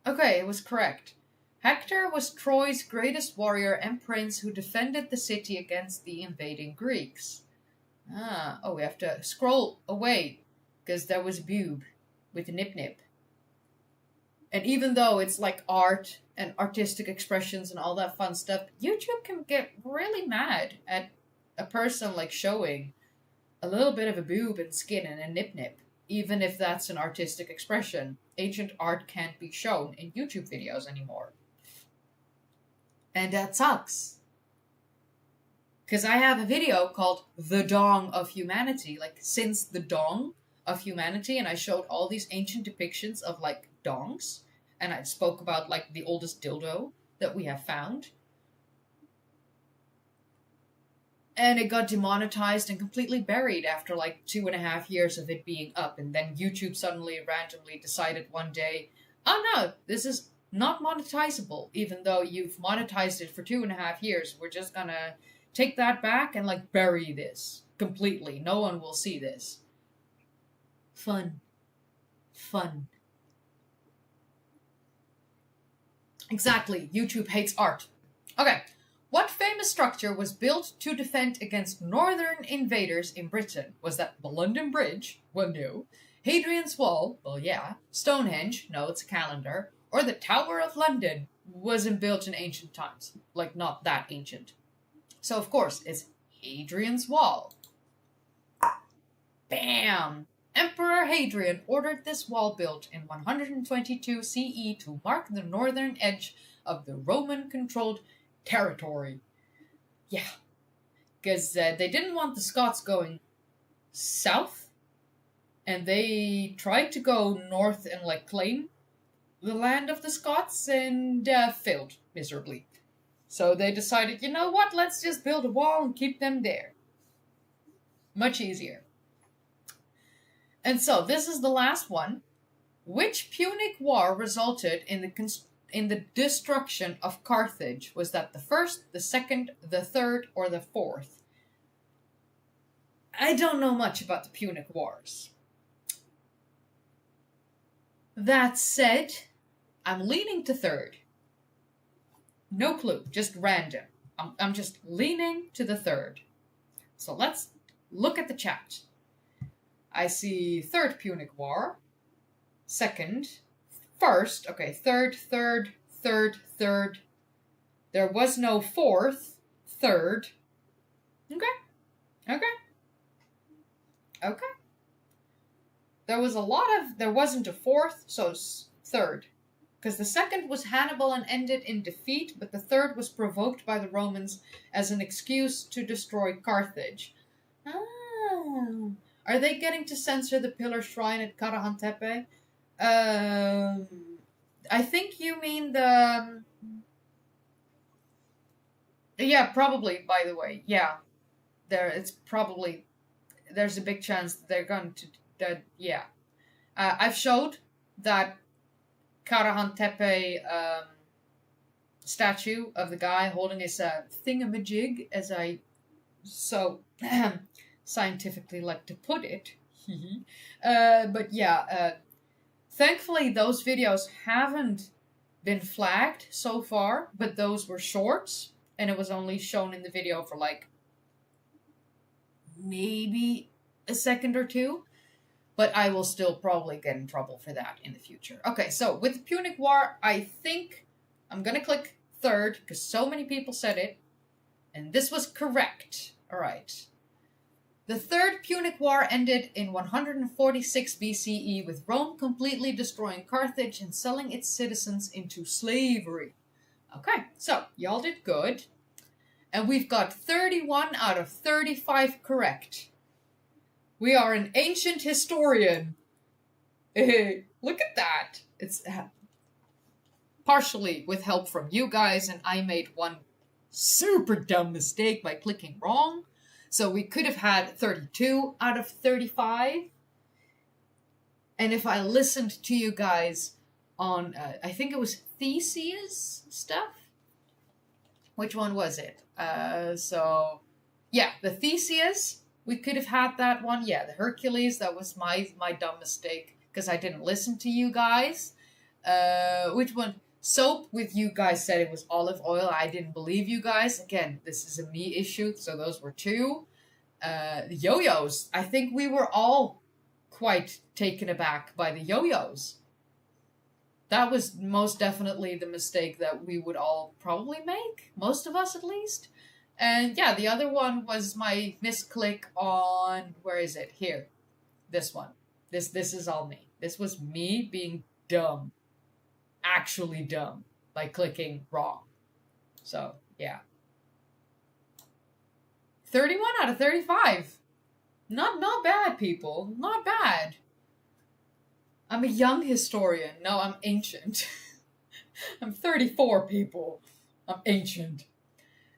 [SPEAKER 1] Okay, it was correct. Hector was Troy's greatest warrior and prince who defended the city against the invading Greeks. We have to scroll away because there was a boob with a nip. And even though it's like art and artistic expressions and all that fun stuff, YouTube can get really mad at a person like showing a little bit of a boob and skin and a nip. Even if that's an artistic expression, ancient art can't be shown in YouTube videos anymore. And that sucks. Because I have a video called The Dawn of Humanity, like since the dawn of humanity, and I showed all these ancient depictions of like dongs, and I spoke about like the oldest dildo that we have found. And it got demonetized and completely buried after like 2.5 years of it being up, and then YouTube suddenly randomly decided one day, oh no, this is not monetizable, even though you've monetized it for 2.5 years. We're just gonna take that back and like bury this completely. No one will see this. Fun. Exactly. YouTube hates art. Okay. What famous structure was built to defend against northern invaders in Britain? Was that the London Bridge? Well, no. Hadrian's Wall? Well, yeah. Stonehenge? No, it's a calendar. Or the Tower of London? Wasn't built in ancient times. Like, not that ancient. So, of course, it's Hadrian's Wall. Bam! Emperor Hadrian ordered this wall built in 122 CE to mark the northern edge of the Roman-controlled territory. Yeah, because they didn't want the Scots going south, and they tried to go north and like claim the land of the Scots and failed miserably. So they decided, you know what, let's just build a wall and keep them there. Much easier. And so this is the last one. Which Punic War resulted in the destruction of Carthage? Was that the first, the second, the third, or the fourth? I don't know much about the Punic Wars. That said, I'm leaning to third. No clue, just random. I'm just leaning to the third. So let's look at the chat. I see third Punic War, second, first, okay, third. There was no fourth, third. Okay. There wasn't a fourth, so third. Because the second was Hannibal and ended in defeat, but the third was provoked by the Romans as an excuse to destroy Carthage. Ah. Are they getting to censor the pillar shrine at Karahan Tepe? I think you mean the... Yeah, probably, by the way. Yeah. There's a big chance they're going to... yeah. I've showed that Karahan Tepe statue of the guy holding his thingamajig, as I so scientifically like to put it. But yeah, thankfully those videos haven't been flagged so far, but those were shorts, and it was only shown in the video for like maybe a second or two. But I will still probably get in trouble for that in the future. Okay, so with the Punic War, I think I'm going to click third because so many people said it. And this was correct. All right. The Third Punic War ended in 146 BCE with Rome completely destroying Carthage and selling its citizens into slavery. Okay, so y'all did good. And we've got 31 out of 35 correct. We are an ancient historian. Look at that. It's partially with help from you guys, and I made one super dumb mistake by clicking wrong. So we could have had 32 out of 35. And if I listened to you guys on, I think it was Theseus stuff. Which one was it? So, yeah, the Theseus. We could have had that one. Yeah, the Hercules, that was my dumb mistake because I didn't listen to you guys. Which one? Soap with you guys said it was olive oil. I didn't believe you guys. Again, this is a me issue, so those were two. The yo-yos. I think we were all quite taken aback by the yo-yos. That was most definitely the mistake that we would all probably make. Most of us, at least. And yeah, the other one was my misclick on, where is it? Here. This one. This is all me. This was me being dumb. Actually dumb. By clicking wrong. So, yeah. 31 out of 35. Not bad, people. Not bad. I'm a young historian. No, I'm ancient. I'm 34, people. I'm ancient.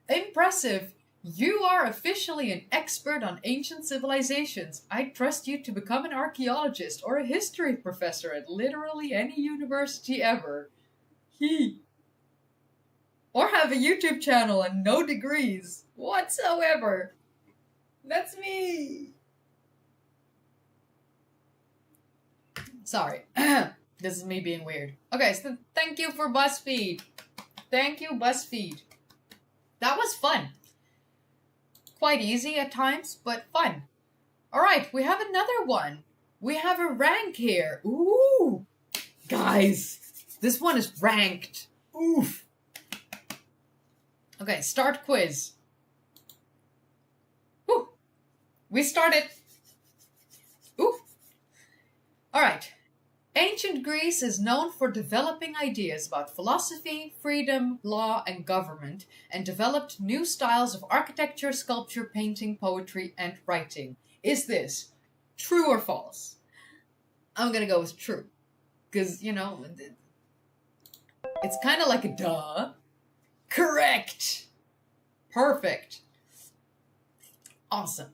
[SPEAKER 1] Impressive. You are officially an expert on ancient civilizations. I trust you to become an archaeologist or a history professor at literally any university ever. Or have a YouTube channel and no degrees whatsoever. That's me. Sorry. This is me being weird. Okay, so thank you for BuzzFeed. Thank you, BuzzFeed. That was fun. Quite easy at times, but fun. All right, we have another one. We have a rank here. Ooh, guys, this one is ranked. Oof. Okay, start quiz. Woo. We started. Oof. All right. Ancient Greece is known for developing ideas about philosophy, freedom, law, and government, and developed new styles of architecture, sculpture, painting, poetry, and writing. Is this true or false? I'm gonna go with true. Because, you know, it's kind of like a duh. Correct! Perfect. Awesome.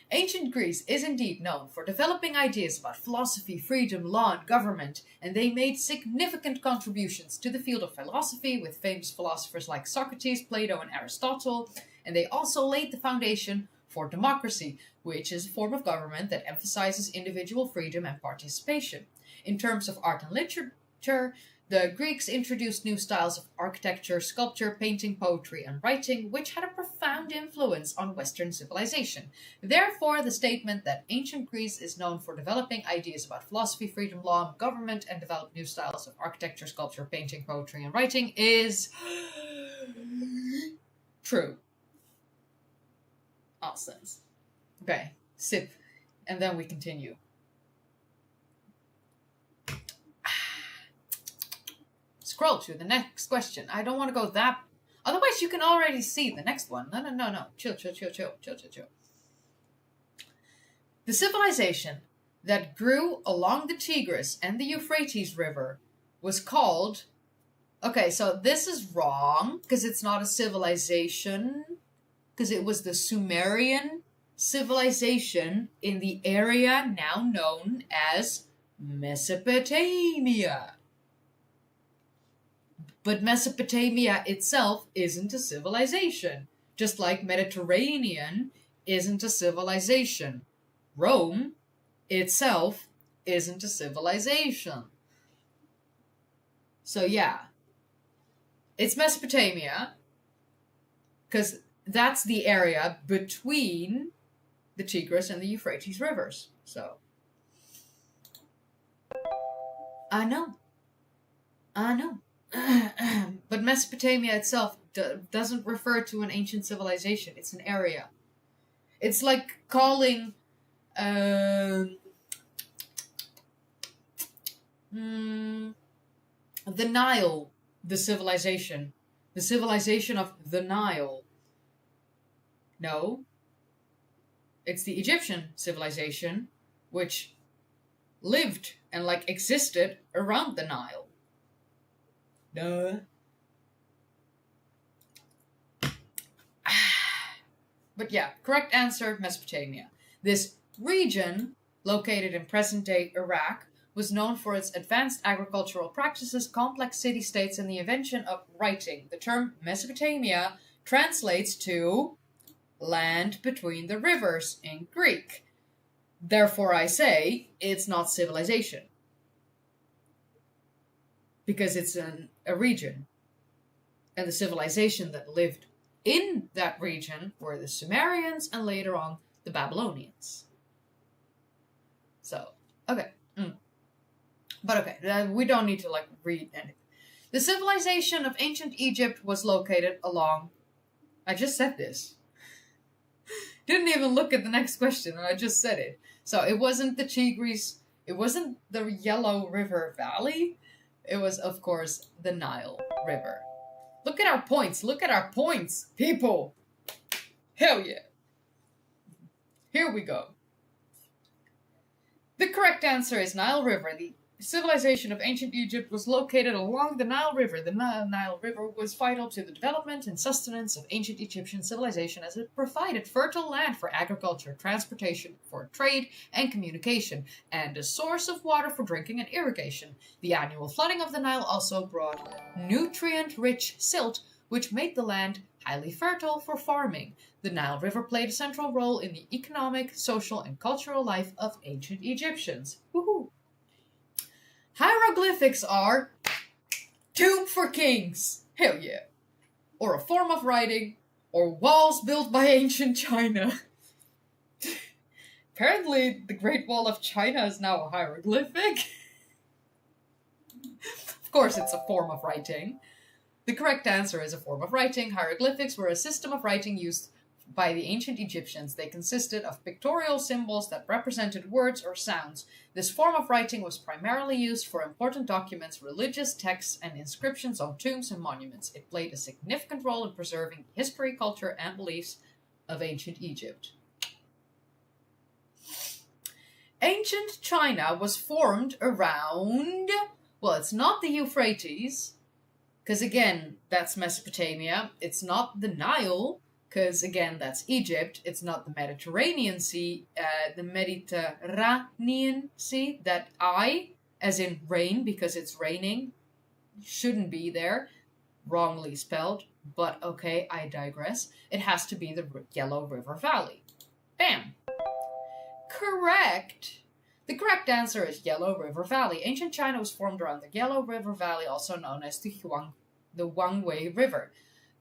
[SPEAKER 1] Ancient Greece is indeed known for developing ideas about philosophy, freedom, law, and government, and they made significant contributions to the field of philosophy with famous philosophers like Socrates, Plato, and Aristotle, and they also laid the foundation for democracy, which is a form of government that emphasizes individual freedom and participation. In terms of art and literature, the Greeks introduced new styles of architecture, sculpture, painting, poetry, and writing, which had a profound influence on Western civilization. Therefore, the statement that ancient Greece is known for developing ideas about philosophy, freedom, law, and government, and developed new styles of architecture, sculpture, painting, poetry, and writing is true. Awesome. Okay, sip, and then we continue. Scroll to the next question. I don't want to go that... Otherwise, you can already see the next one. No. Chill. The civilization that grew along the Tigris and the Euphrates River was called... Okay, so this is wrong, because it's not a civilization, because it was the Sumerian civilization in the area now known as Mesopotamia. But Mesopotamia itself isn't a civilization, just like Mediterranean isn't a civilization. Rome itself isn't a civilization. So yeah, it's Mesopotamia, because that's the area between the Tigris and the Euphrates rivers. So, I know. But Mesopotamia itself doesn't refer to an ancient civilization. It's an area. It's like calling the Nile the civilization. The civilization of the Nile. No. It's the Egyptian civilization, which lived and existed around the Nile. Duh. But yeah, correct answer, Mesopotamia. This region, located in present-day Iraq, was known for its advanced agricultural practices, complex city-states, and the invention of writing. The term Mesopotamia translates to land between the rivers in Greek. Therefore, I say it's not civilization. Because it's a region. And the civilization that lived in that region were the Sumerians and later on the Babylonians. So, okay. But okay, we don't need to read anything. The civilization of ancient Egypt was located along... I just said this. Didn't even look at the next question, and I just said it. So it wasn't the Tigris, it wasn't the Yellow River Valley. It was, of course, the Nile River. Look at our points, people. Hell yeah. Here we go. The correct answer is Nile River. The civilization of ancient Egypt was located along the Nile River. The Nile River was vital to the development and sustenance of ancient Egyptian civilization as it provided fertile land for agriculture, transportation, for trade and communication, and a source of water for drinking and irrigation. The annual flooding of the Nile also brought nutrient-rich silt, which made the land highly fertile for farming. The Nile River played a central role in the economic, social, and cultural life of ancient Egyptians. Woohoo! Hieroglyphics are tube for kings. Hell yeah. Or a form of writing, or walls built by ancient China. Apparently, the Great Wall of China is now a hieroglyphic. Of course, it's a form of writing. The correct answer is a form of writing. Hieroglyphics were a system of writing used by the ancient Egyptians. They consisted of pictorial symbols that represented words or sounds. This form of writing was primarily used for important documents, religious texts, and inscriptions on tombs and monuments. It played a significant role in preserving history, culture, and beliefs of ancient Egypt. Ancient China was formed around, well, it's not the Euphrates, because again, that's Mesopotamia. It's not the Nile, because again, that's Egypt. It's not the Mediterranean Sea, the Mediterranean Sea, that I, as in rain, because it's raining, shouldn't be there. Wrongly spelled, but okay, I digress. It has to be the Yellow River Valley. Bam! Correct! The correct answer is Yellow River Valley. Ancient China was formed around the Yellow River Valley, also known as the Huangwei River.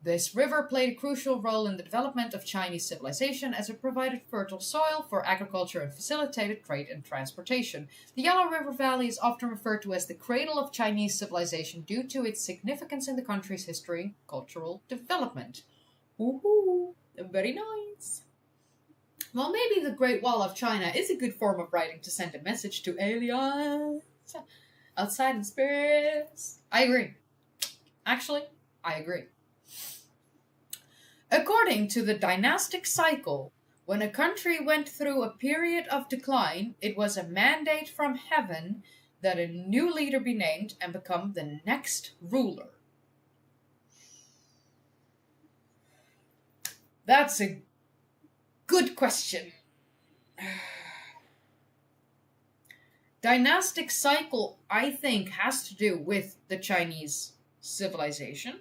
[SPEAKER 1] This river played a crucial role in the development of Chinese civilization as it provided fertile soil for agriculture and facilitated trade and transportation. The Yellow River Valley is often referred to as the cradle of Chinese civilization due to its significance in the country's history and cultural development. Woohoo! Very nice. Well, maybe the Great Wall of China is a good form of writing to send a message to aliens outside in space. I agree. Actually, I agree. According to the dynastic cycle, when a country went through a period of decline, it was a mandate from heaven that a new leader be named and become the next ruler. That's a good question. Dynastic cycle, I think, has to do with the Chinese civilization.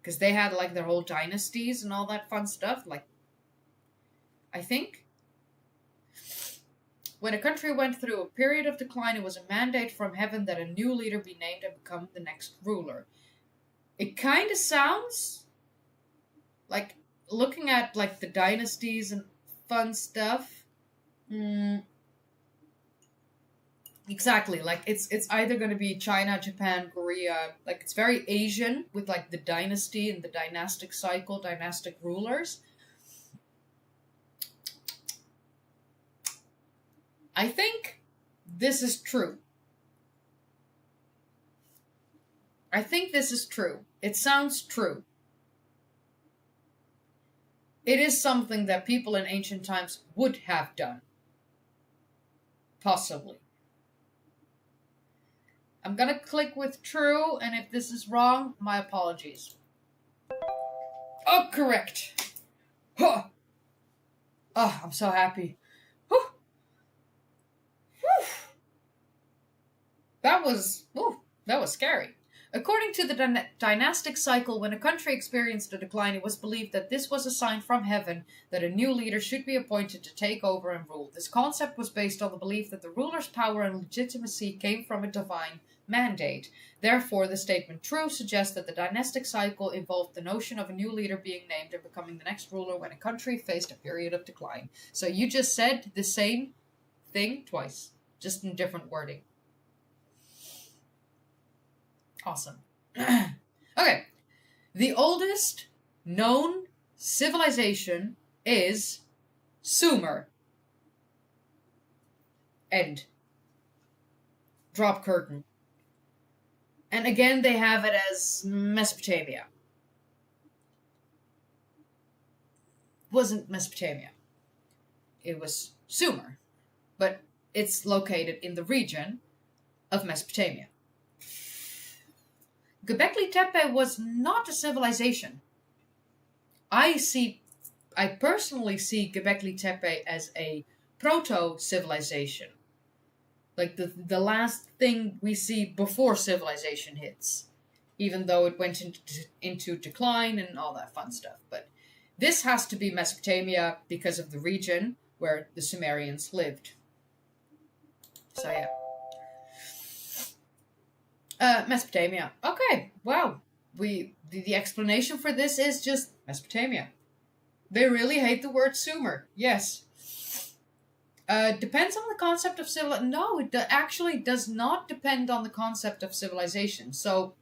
[SPEAKER 1] Because they had, like, their whole dynasties and all that fun stuff. Like, I think. When a country went through a period of decline, it was a mandate from heaven that a new leader be named and become the next ruler. It kind of sounds like, looking at, like, the dynasties and fun stuff. Exactly, like it's either going to be China, Japan, Korea, like it's very Asian with like the dynasty and the dynastic cycle, dynastic rulers. I think this is true. I think this is true. It sounds true. It is something that people in ancient times would have done. Possibly. I'm gonna click with true, and if this is wrong, my apologies. Oh, correct. Huh. Oh, I'm so happy. Whew. Whew. That was scary. According to the dynastic cycle, when a country experienced a decline, it was believed that this was a sign from heaven that a new leader should be appointed to take over and rule. This concept was based on the belief that the ruler's power and legitimacy came from a divine mandate. Therefore, the statement true suggests that the dynastic cycle involved the notion of a new leader being named and becoming the next ruler when a country faced a period of decline. So you just said the same thing twice, just in different wording. Awesome. Okay. The oldest known civilization is Sumer. End. Drop curtain. And again, they have it as Mesopotamia. It wasn't Mesopotamia. It was Sumer. But it's located in the region of Mesopotamia. Göbekli Tepe was not a civilization. I personally see Göbekli Tepe as a proto-civilization. Like the last thing we see before civilization hits. Even though it went into decline and all that fun stuff. But this has to be Mesopotamia because of the region where the Sumerians lived. So yeah. Mesopotamia. Okay, wow. the explanation for this is just Mesopotamia. They really hate the word Sumer. Yes. Depends on the concept of civilization. No, it actually does not depend on the concept of civilization. So,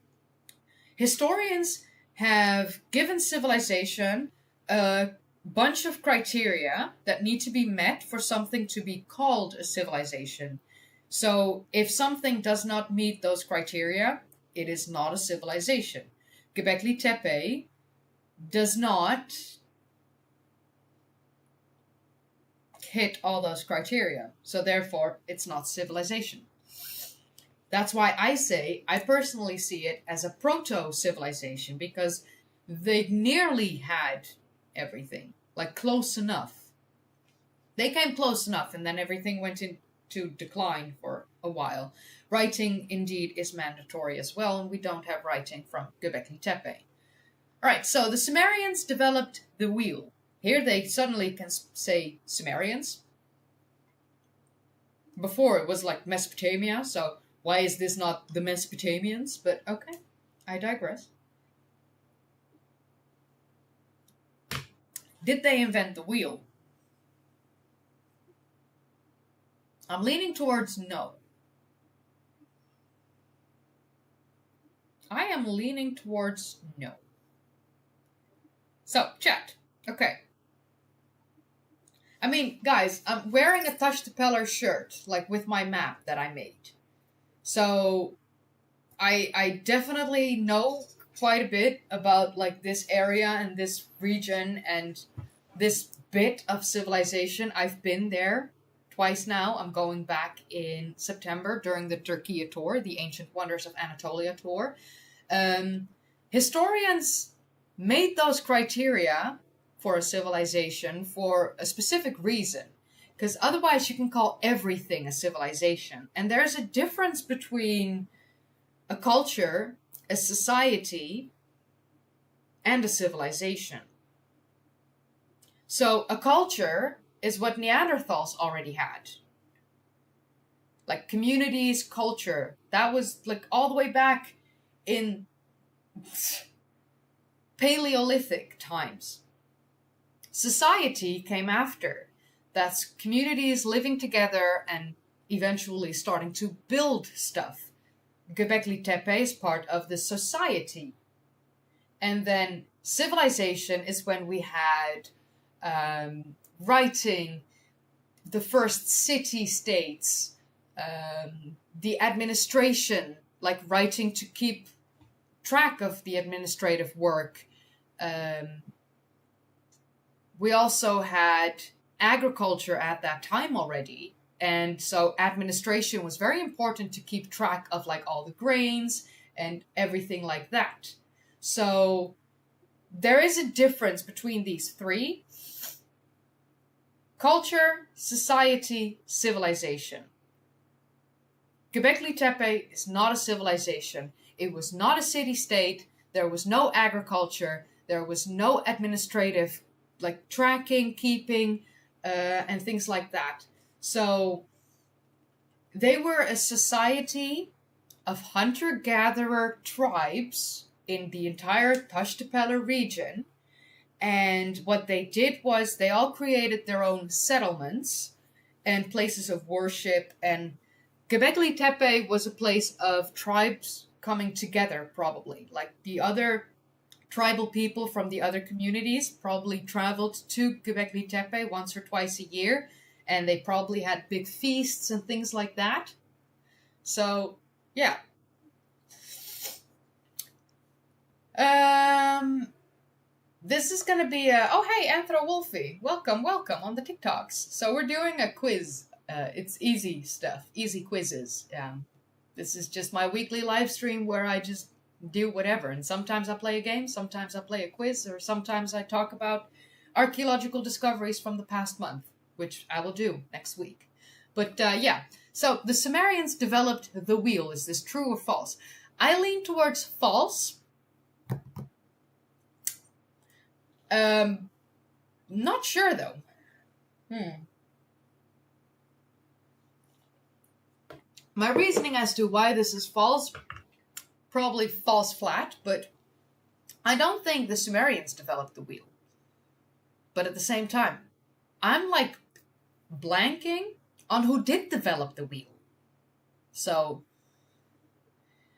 [SPEAKER 1] historians have given civilization a bunch of criteria that need to be met for something to be called a civilization. So, if something does not meet those criteria, it is not a civilization. Göbekli Tepe does not hit all those criteria. So therefore, it's not civilization. That's why I personally see it as a proto-civilization, because they nearly had everything, like close enough. They came close enough, and then everything went into decline for a while. Writing, indeed, is mandatory as well, and we don't have writing from Göbekli Tepe. Alright, so the Sumerians developed the wheel. Here they suddenly can say Sumerians. Before it was like Mesopotamia, so why is this not the Mesopotamians? But okay, I digress. Did they invent the wheel? I'm leaning towards no. I am leaning towards no. So, chat. Okay. I mean, guys, I'm wearing a Touch-to-Peller shirt, like with my map that I made. So, I definitely know quite a bit about like this area and this region and this bit of civilization. I've been there twice now. I'm going back in September during the Turkey tour, the Ancient Wonders of Anatolia tour. Historians made those criteria for a civilization for a specific reason, because otherwise you can call everything a civilization. And there's a difference between a culture, a society, and a civilization. So a culture is what Neanderthals already had. Like communities, culture. That was like all the way back in Paleolithic times. Society came after. That's communities living together and eventually starting to build stuff. Göbekli Tepe is part of the society. And then civilization is when we had writing, the first city-states, the administration, like writing to keep track of the administrative work. We also had agriculture at that time already. And so administration was very important to keep track of like all the grains and everything like that. So there is a difference between these three: culture, society, civilization. Göbekli Tepe is not a civilization. It was not a city-state. There was no agriculture. There was no administrative, like tracking, keeping, and things like that. So they were a society of hunter-gatherer tribes in the entire Touch-to-Peller region. And what they did was they all created their own settlements and places of worship. And Göbekli Tepe was a place of tribes coming together, probably. Like the other tribal people from the other communities probably traveled to Göbekli Tepe once or twice a year. And they probably had big feasts and things like that. So, yeah. This is going to be a... Oh, hey, Anthro Wolfie. Welcome on the TikToks. So we're doing a quiz. It's easy stuff. Easy quizzes. This is just my weekly live stream where I just do whatever. And sometimes I play a game, sometimes I play a quiz, or sometimes I talk about archaeological discoveries from the past month, which I will do next week. But yeah, so the Sumerians developed the wheel. Is this true or false? I lean towards false. Not sure though. My reasoning as to why this is false, probably false flat, but I don't think the Sumerians developed the wheel. But at the same time, I'm like blanking on who did develop the wheel. So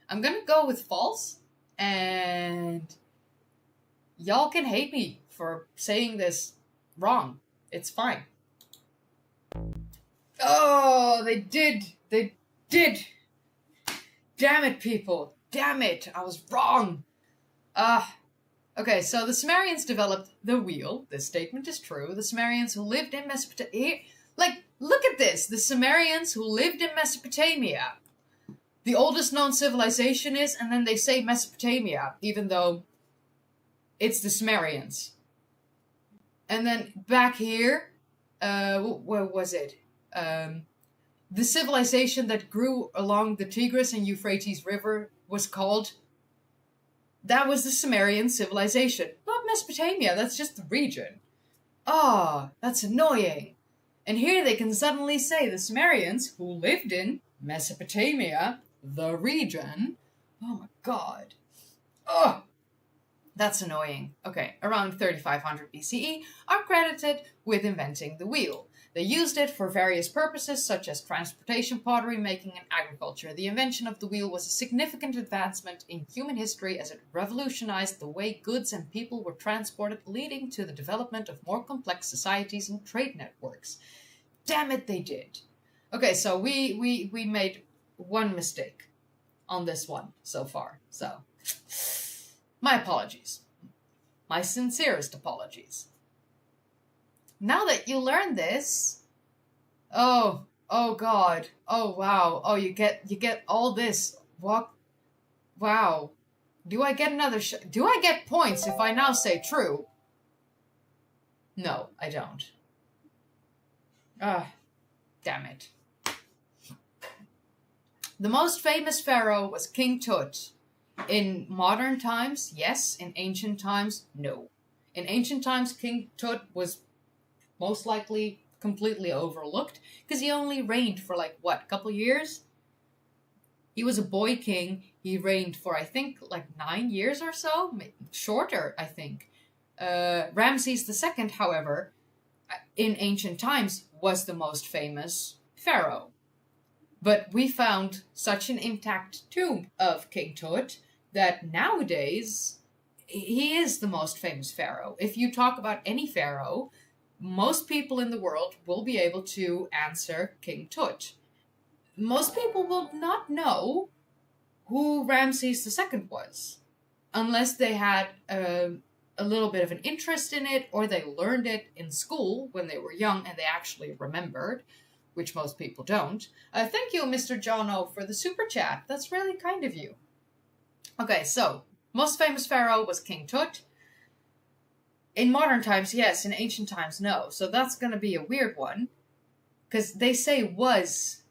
[SPEAKER 1] I'm gonna go with false, and y'all can hate me for saying this wrong. It's fine. Oh, they did. They did. Damn it, people. Damn it. I was wrong. Okay, so the Sumerians developed the wheel. This statement is true. The Sumerians who lived in Mesopotamia. Like, look at this. The Sumerians who lived in Mesopotamia. The oldest known civilization is, and then they say Mesopotamia, even though it's the Sumerians. And then back here, where was it? The civilization that grew along the Tigris and Euphrates River was called... That was the Sumerian civilization. Not Mesopotamia, that's just the region. Ah, that's annoying. And here they can suddenly say the Sumerians who lived in Mesopotamia, the region. Oh my god. Ugh. That's annoying. Okay, around 3500 BCE are credited with inventing the wheel. They used it for various purposes, such as transportation, pottery making, and agriculture. The invention of the wheel was a significant advancement in human history as it revolutionized the way goods and people were transported, leading to the development of more complex societies and trade networks. Damn it, they did. Okay, so we made one mistake on this one so far. So, my apologies. My sincerest apologies. Now that you learned this, oh god, oh wow, oh you get all this. Wow. Do I get another do I get points if I now say true? No, I don't. Damn it. The most famous pharaoh was King Tut. In modern times, yes. In ancient times, no. In ancient times, King Tut was most likely completely overlooked because he only reigned for like a couple years. He was a boy king. He reigned for I think like 9 years or so, shorter I think. Ramses II, however, in ancient times was the most famous pharaoh. But we found such an intact tomb of King Tut that nowadays he is the most famous pharaoh. If you talk about any pharaoh, most people in the world will be able to answer King Tut. Most people will not know who Ramses II was, unless they had a little bit of an interest in it, or they learned it in school when they were young and they actually remembered, which most people don't. Thank you, Mr. Jono, for the super chat. That's really kind of you. Okay, so, most famous pharaoh was King Tut. In modern times, yes. In ancient times, no. So that's going to be a weird one. Because they say was.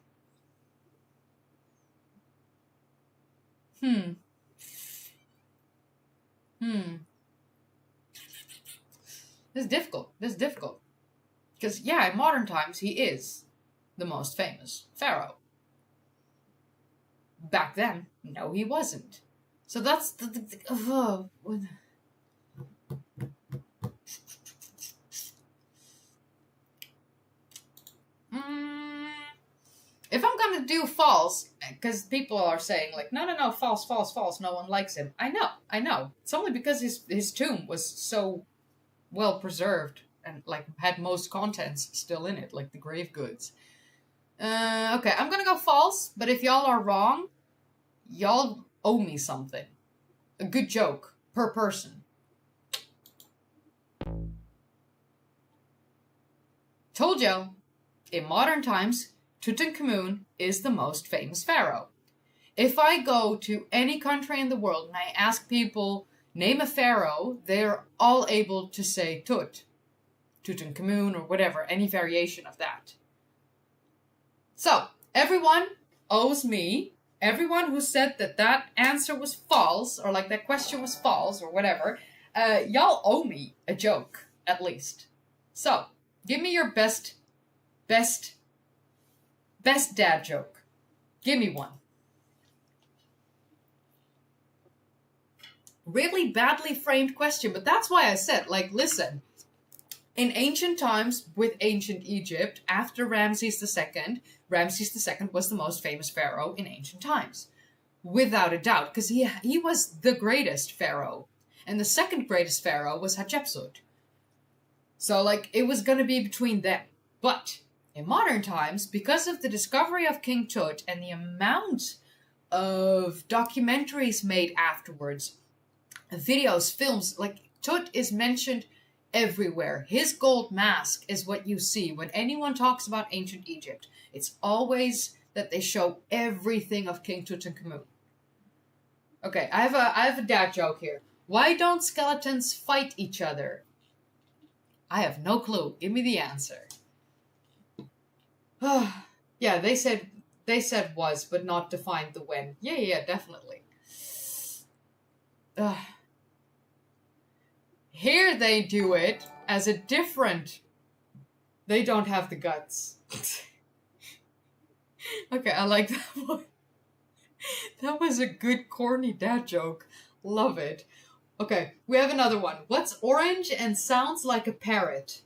[SPEAKER 1] This is difficult. Because, yeah, in modern times, he is the most famous pharaoh. Back then, no, he wasn't. So that's if I'm gonna do false, because people are saying like, no, false, no one likes him. I know. It's only because his tomb was so well preserved and like had most contents still in it, like the grave goods. Okay, I'm gonna go false, but if y'all are wrong, y'all owe me something. A good joke per person. Told you, in modern times, Tutankhamun is the most famous pharaoh. If I go to any country in the world and I ask people, name a pharaoh, they're all able to say Tutankhamun, or whatever, any variation of that. So, everyone owes me, everyone who said that answer was false, or like that question was false, or whatever, y'all owe me a joke, at least. So, give me your best dad joke. Give me one. Really badly framed question, but that's why I said, like, listen, in ancient times with ancient Egypt, after Ramses II was the most famous pharaoh in ancient times. Without a doubt, because he was the greatest pharaoh. And the second greatest pharaoh was Hatshepsut. So, like, it was going to be between them. But in modern times, because of the discovery of King Tut and the amount of documentaries made afterwards, videos, films, like, Tut is mentioned everywhere. His gold mask is what you see when anyone talks about ancient Egypt. It's always that they show everything of King Tutankhamun. Okay, I have a dad joke here. Why don't skeletons fight each other? I have no clue. Give me the answer. Yeah, they said was, but not defined the when. Yeah, definitely. Here they do it as a different. They don't have the guts. Okay, I like that one. That was a good corny dad joke. Love it. Okay, we have another one. What's orange and sounds like a parrot?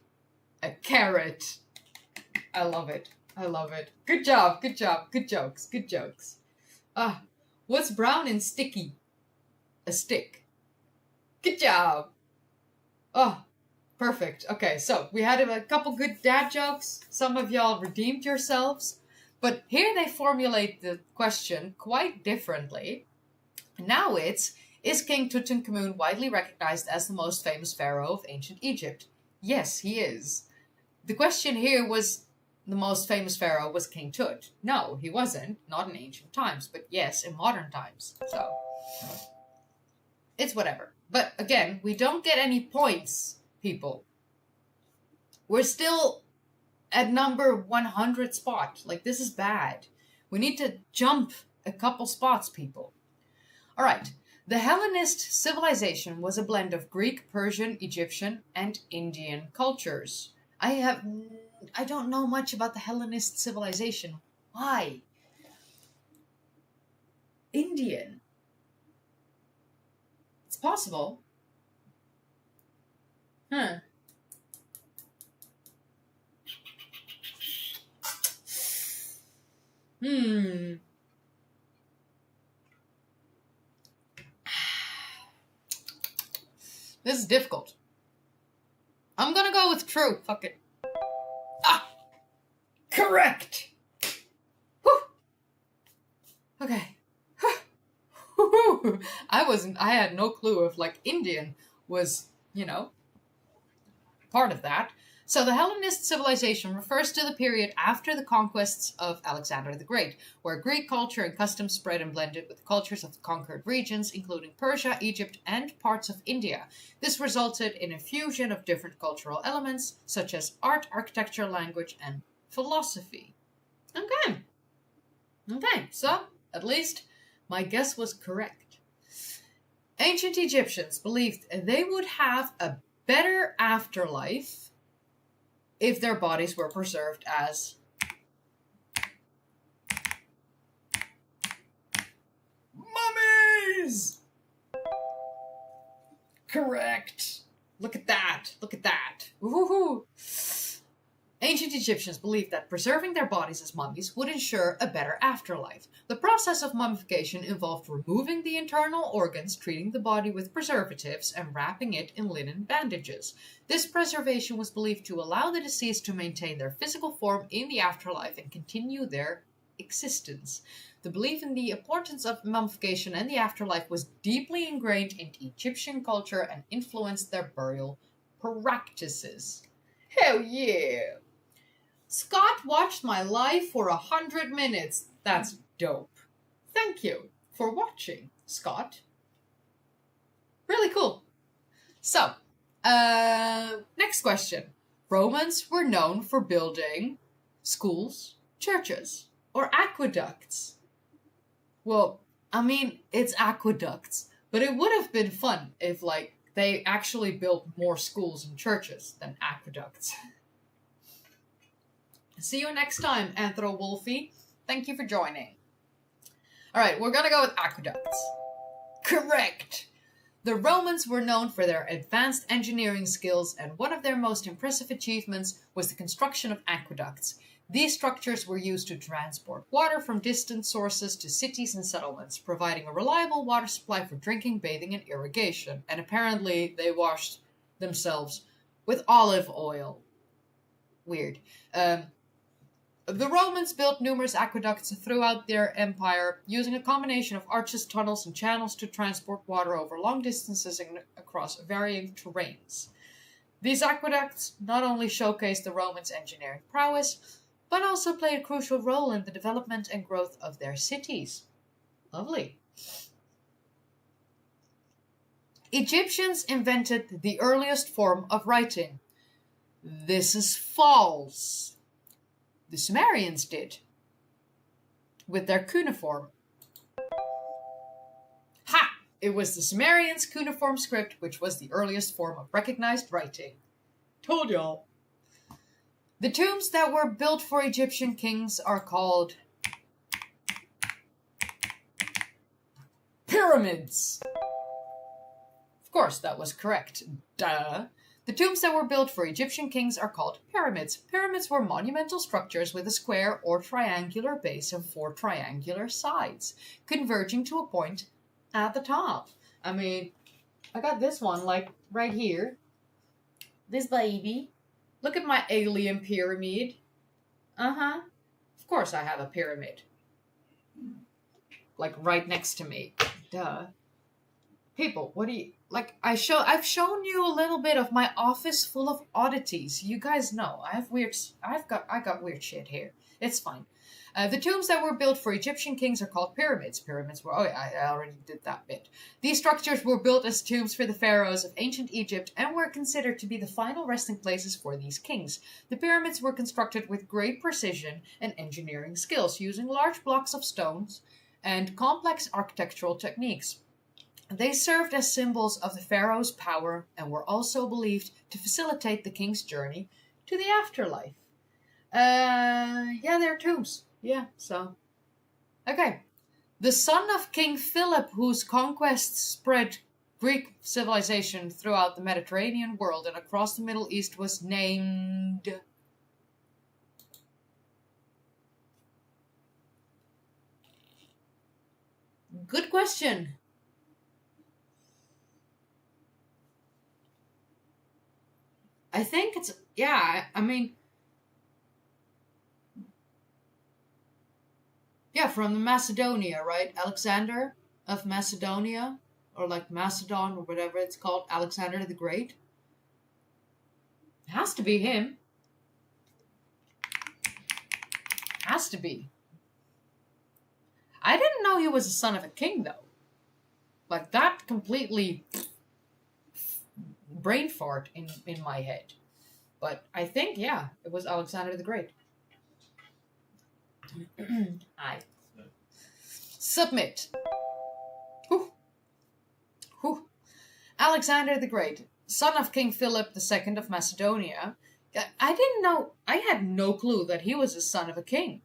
[SPEAKER 1] A carrot. I love it. I love it. Good job. Good job. Good jokes. Good jokes. What's brown and sticky? A stick. Good job. Oh, perfect. Okay, so we had a couple good dad jokes. Some of y'all redeemed yourselves. But here they formulate the question quite differently. Now it's, is King Tutankhamun widely recognized as the most famous pharaoh of ancient Egypt? Yes, he is. The question here was, the most famous pharaoh was King Tut. No, he wasn't. Not in ancient times, but yes, in modern times. So, it's whatever. But again, we don't get any points, people. We're still at number 100 spot. Like, this is bad. We need to jump a couple spots, people. All right. The Hellenist civilization was a blend of Greek, Persian, Egyptian, and Indian cultures. I don't know much about the Hellenist civilization. Why? Indian. It's possible. Huh. This is difficult. I'm gonna go with true. Fuck it. Correct! Whew. Okay. I had no clue if, like, Indian was, part of that. So the Hellenist civilization refers to the period after the conquests of Alexander the Great, where Greek culture and customs spread and blended with the cultures of the conquered regions, including Persia, Egypt, and parts of India. This resulted in a fusion of different cultural elements, such as art, architecture, language, and philosophy. Okay, so at least my guess was correct. Ancient Egyptians believed they would have a better afterlife if their bodies were preserved as mummies! Correct. Look at that. Woohoo! Ancient Egyptians believed that preserving their bodies as mummies would ensure a better afterlife. The process of mummification involved removing the internal organs, treating the body with preservatives, and wrapping it in linen bandages. This preservation was believed to allow the deceased to maintain their physical form in the afterlife and continue their existence. The belief in the importance of mummification and the afterlife was deeply ingrained into Egyptian culture and influenced their burial practices. Hell yeah! Scott watched my live for 100 minutes. That's dope. Thank you for watching, Scott. Really cool. So, next question. Romans were known for building schools, churches, or aqueducts. Well, I mean, it's aqueducts, but it would have been fun if, like, they actually built more schools and churches than aqueducts. See you next time, Anthro Wolfie. Thank you for joining. All right, we're gonna go with aqueducts. Correct. The Romans were known for their advanced engineering skills, and one of their most impressive achievements was the construction of aqueducts. These structures were used to transport water from distant sources to cities and settlements, providing a reliable water supply for drinking, bathing, and irrigation. And apparently they washed themselves with olive oil. Weird. The Romans built numerous aqueducts throughout their empire, using a combination of arches, tunnels, and channels to transport water over long distances and across varying terrains. These aqueducts not only showcased the Romans' engineering prowess, but also played a crucial role in the development and growth of their cities. Lovely. Egyptians invented the earliest form of writing. This is false. The Sumerians did, with their cuneiform. Ha! It was the Sumerians' cuneiform script which was the earliest form of recognized writing. Told y'all. The tombs that were built for Egyptian kings are called pyramids. Of course, that was correct. Duh. The tombs that were built for Egyptian kings are called pyramids. Pyramids were monumental structures with a square or triangular base and 4 triangular sides, converging to a point at the top. I mean, I got this one, like, right here. This baby. Look at my alien pyramid. Uh-huh. Of course I have a pyramid. Like, right next to me. Duh. People, what do you... Like, I've shown you a little bit of my office full of oddities. You guys know, I got weird shit here. It's fine. The tombs that were built for Egyptian kings are called pyramids. Pyramids were, oh yeah, I already did that bit. These structures were built as tombs for the pharaohs of ancient Egypt and were considered to be the final resting places for these kings. The pyramids were constructed with great precision and engineering skills, using large blocks of stones and complex architectural techniques. They served as symbols of the pharaoh's power and were also believed to facilitate the king's journey to the afterlife. Yeah, they're tombs. Yeah, so. Okay. The son of King Philip, whose conquests spread Greek civilization throughout the Mediterranean world and across the Middle East, was named... Good question. I think it's, yeah, I mean, yeah, from the Macedonia, right? Alexander of Macedonia, or like Macedon, or whatever it's called, Alexander the Great. It has to be him. Has to be. I didn't know he was a son of a king, though. Like, that completely... brain fart in my head. But I think, yeah, it was Alexander the Great. Aye. Submit. Whew. Whew. Alexander the Great, son of King Philip II of Macedonia. I didn't know, I had no clue that he was a son of a king.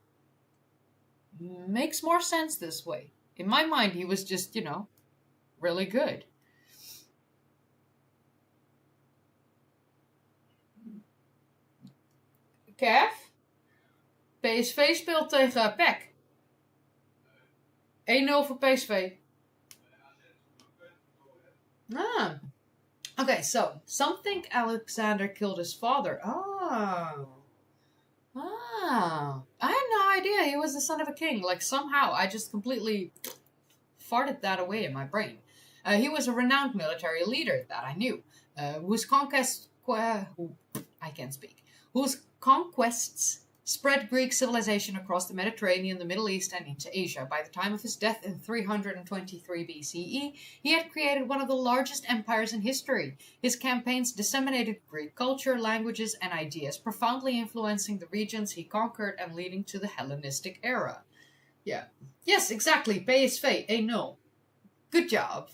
[SPEAKER 1] Makes more sense this way. In my mind, he was just, you know, really good. Kev? PSV speelt tegen PEC. 1-0 voor PSV. Ah. Okay, so some think Alexander killed his father. Oh. Ah. I had no idea he was the son of a king. Like, somehow I just completely farted that away in my brain. He was a renowned military leader, that I knew, whose conquests... I can't speak. Whose conquests spread Greek civilization across the Mediterranean, the Middle East, and into Asia. By the time of his death in 323 BCE, he had created one of the largest empires in history. His campaigns disseminated Greek culture, languages, and ideas, profoundly influencing the regions he conquered and leading to the Hellenistic era. Yeah. Yes, exactly. PSV. No. Good job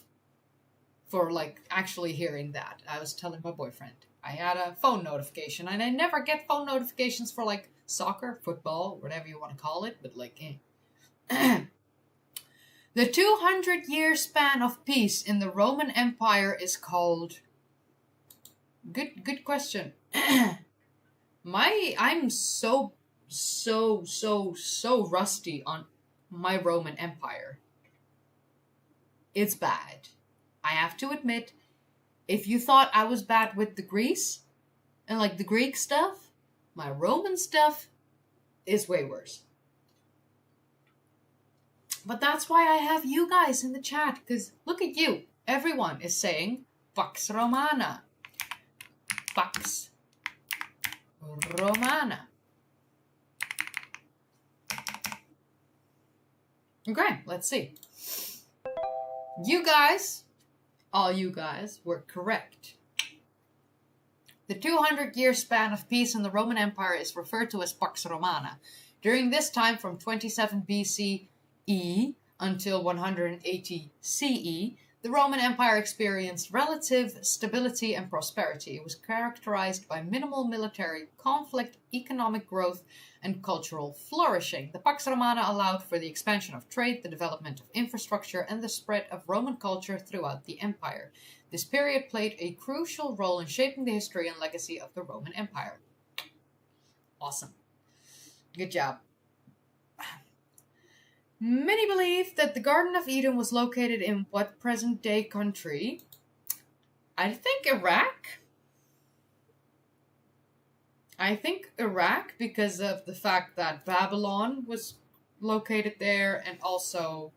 [SPEAKER 1] for, like, actually hearing that. I was telling my boyfriend. I had a phone notification, and I never get phone notifications for, like, soccer, football, whatever you want to call it, but, like, The 200-year span of peace in the Roman Empire is called... Good question. I'm so rusty on my Roman Empire. It's bad. I have to admit, if you thought I was bad with the Greece and like the Greek stuff, my Roman stuff is way worse. But that's why I have you guys in the chat, because look at you. Everyone is saying Pax Romana. Pax Romana. Okay, let's see. You guys, all you guys, were correct. The 200-year span of peace in the Roman Empire is referred to as Pax Romana. During this time, from 27 BCE until 180 CE, the Roman Empire experienced relative stability and prosperity. It was characterized by minimal military conflict, economic growth, and cultural flourishing. The Pax Romana allowed for the expansion of trade, the development of infrastructure, and the spread of Roman culture throughout the empire. This period played a crucial role in shaping the history and legacy of the Roman Empire. Awesome. Good job. Many believe that the Garden of Eden was located in what present-day country? I think Iraq. I think Iraq because of the fact that Babylon was located there, and also...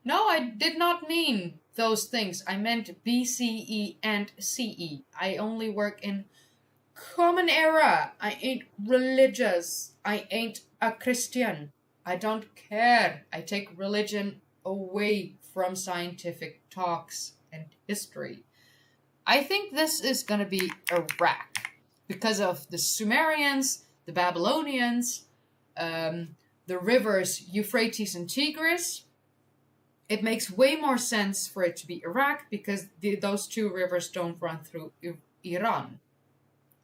[SPEAKER 1] No, I did not mean those things. I meant BCE and CE. I only work in Common Era. I ain't religious. I ain't a Christian. I don't care. I take religion away from scientific talks and history. I think this is going to be Iraq because of the Sumerians, the Babylonians, the rivers Euphrates and Tigris. It makes way more sense for it to be Iraq because those two rivers don't run through Iran.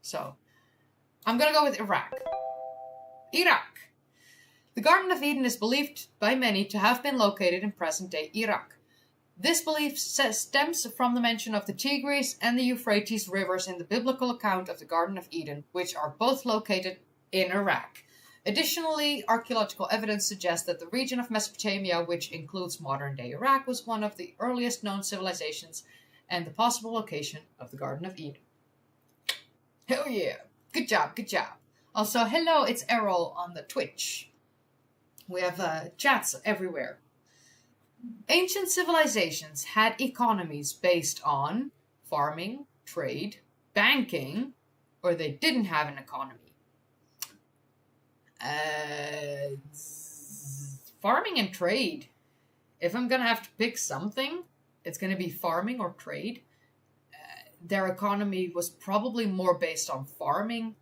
[SPEAKER 1] So, I'm going to go with Iraq. Iraq. The Garden of Eden is believed by many to have been located in present-day Iraq. This belief stems from the mention of the Tigris and the Euphrates rivers in the biblical account of the Garden of Eden, which are both located in Iraq. Additionally, archaeological evidence suggests that the region of Mesopotamia, which includes modern-day Iraq, was one of the earliest known civilizations and the possible location of the Garden of Eden. Hell yeah! Good job, good job. Also, hello, it's Errol on the Twitch. We have chats everywhere. Ancient civilizations had economies based on farming, trade, banking, or they didn't have an economy. Farming and trade. If I'm going to have to pick something, it's going to be farming or trade. Their economy was probably more based on farming.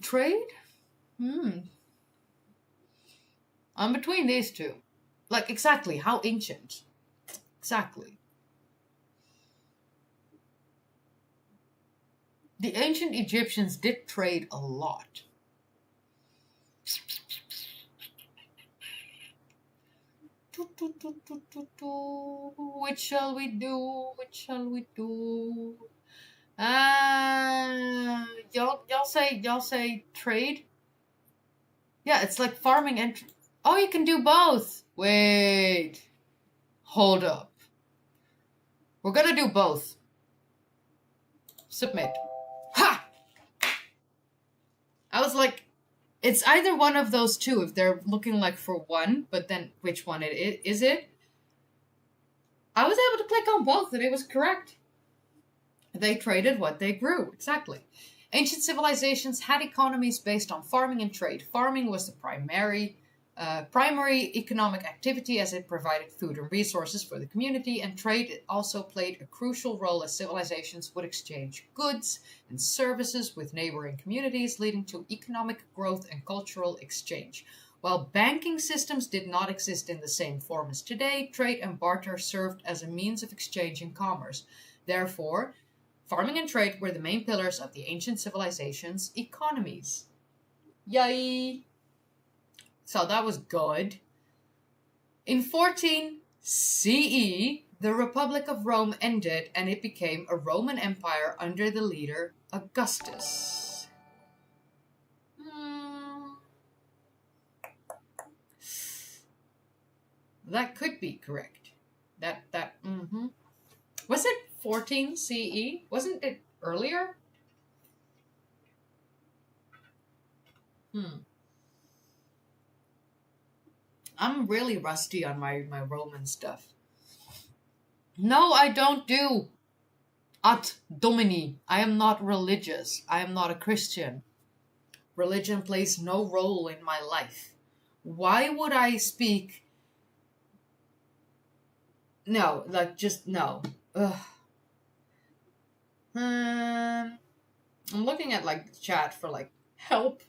[SPEAKER 1] Trade? I'm between these two. Like, exactly, how ancient? Exactly. The ancient Egyptians did trade a lot. Which shall we do? Which shall we do? Y'all say trade? Yeah, it's like farming and... Oh, you can do both. Wait. Hold up. We're gonna do both. Submit. Ha! I was like, it's either one of those two if they're looking like for one, but then which one is it? I was able to click on both and it was correct. They traded what they grew, exactly. Ancient civilizations had economies based on farming and trade. Farming was the primary economic activity as it provided food and resources for the community, and trade also played a crucial role as civilizations would exchange goods and services with neighboring communities, leading to economic growth and cultural exchange. While banking systems did not exist in the same form as today, trade and barter served as a means of exchange and commerce. Therefore, farming and trade were the main pillars of the ancient civilizations' economies. Yay! So that was good. In 14 CE, the Republic of Rome ended and it became a Roman Empire under the leader Augustus. That could be correct. Was it 14 CE? Wasn't it earlier? I'm really rusty on my Roman stuff. No, I don't do ad domini. I am not religious. I am not a Christian. Religion plays no role in my life. Why would I speak? No, like just no. Ugh. I'm looking at like the chat for like help.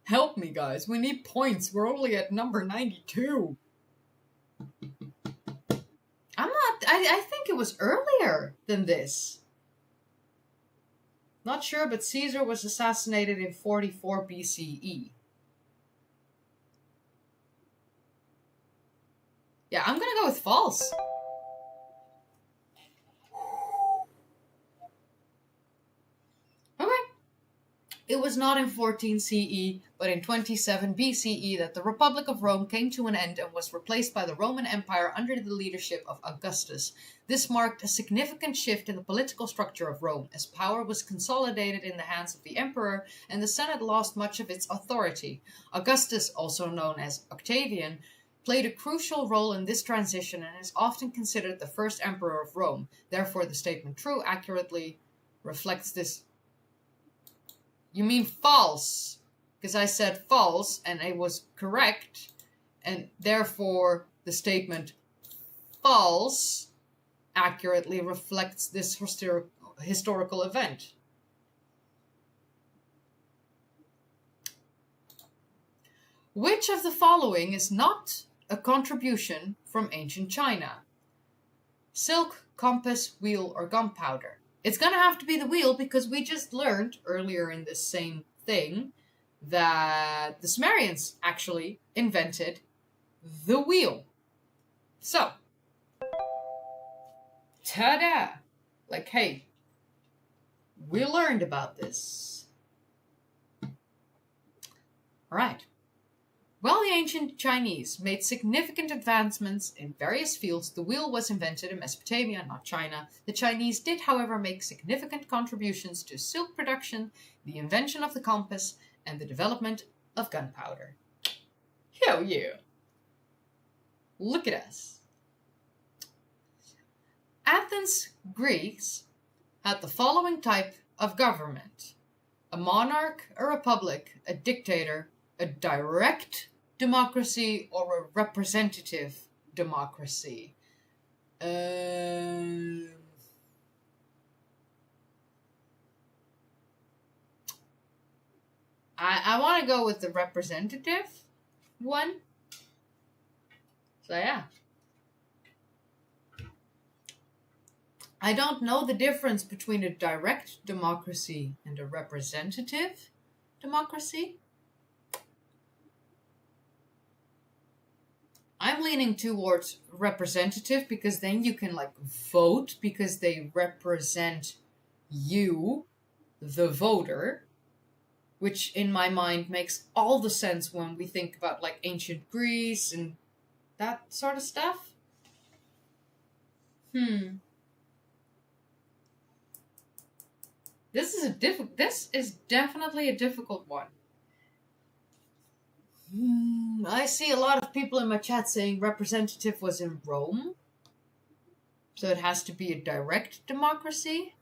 [SPEAKER 1] Help me, guys. We need points. We're only at number 92. I think it was earlier than this. Not sure, but Caesar was assassinated in 44 BCE. Yeah, I'm gonna go with false. It was not in 14 CE, but in 27 BCE that the Republic of Rome came to an end and was replaced by the Roman Empire under the leadership of Augustus. This marked a significant shift in the political structure of Rome, as power was consolidated in the hands of the emperor and the Senate lost much of its authority. Augustus, also known as Octavian, played a crucial role in this transition and is often considered the first emperor of Rome. Therefore, the statement true accurately reflects this. You mean false, because I said false and it was correct, and therefore the statement false accurately reflects this historical event. Which of the following is not a contribution from ancient China? Silk, compass, wheel, or gunpowder? It's going to have to be the wheel because we just learned earlier in this same thing that the Sumerians actually invented the wheel. So, ta-da! Like, hey, we learned about this. All right. While the ancient Chinese made significant advancements in various fields, the wheel was invented in Mesopotamia, not China. The Chinese did, however, make significant contributions to silk production, the invention of the compass, and the development of gunpowder. Hell yeah! Look at us. Athens, Greece, had the following type of government: a monarch, a republic, a dictator, a direct democracy, or a representative democracy. I want to go with the representative one. So yeah. I don't know the difference between a direct democracy and a representative democracy. I'm leaning towards representative because then you can like vote because they represent you, the voter, which in my mind makes all the sense when we think about like ancient Greece and that sort of stuff. This is definitely a difficult one. I see a lot of people in my chat saying representative was in Rome. So it has to be a direct democracy.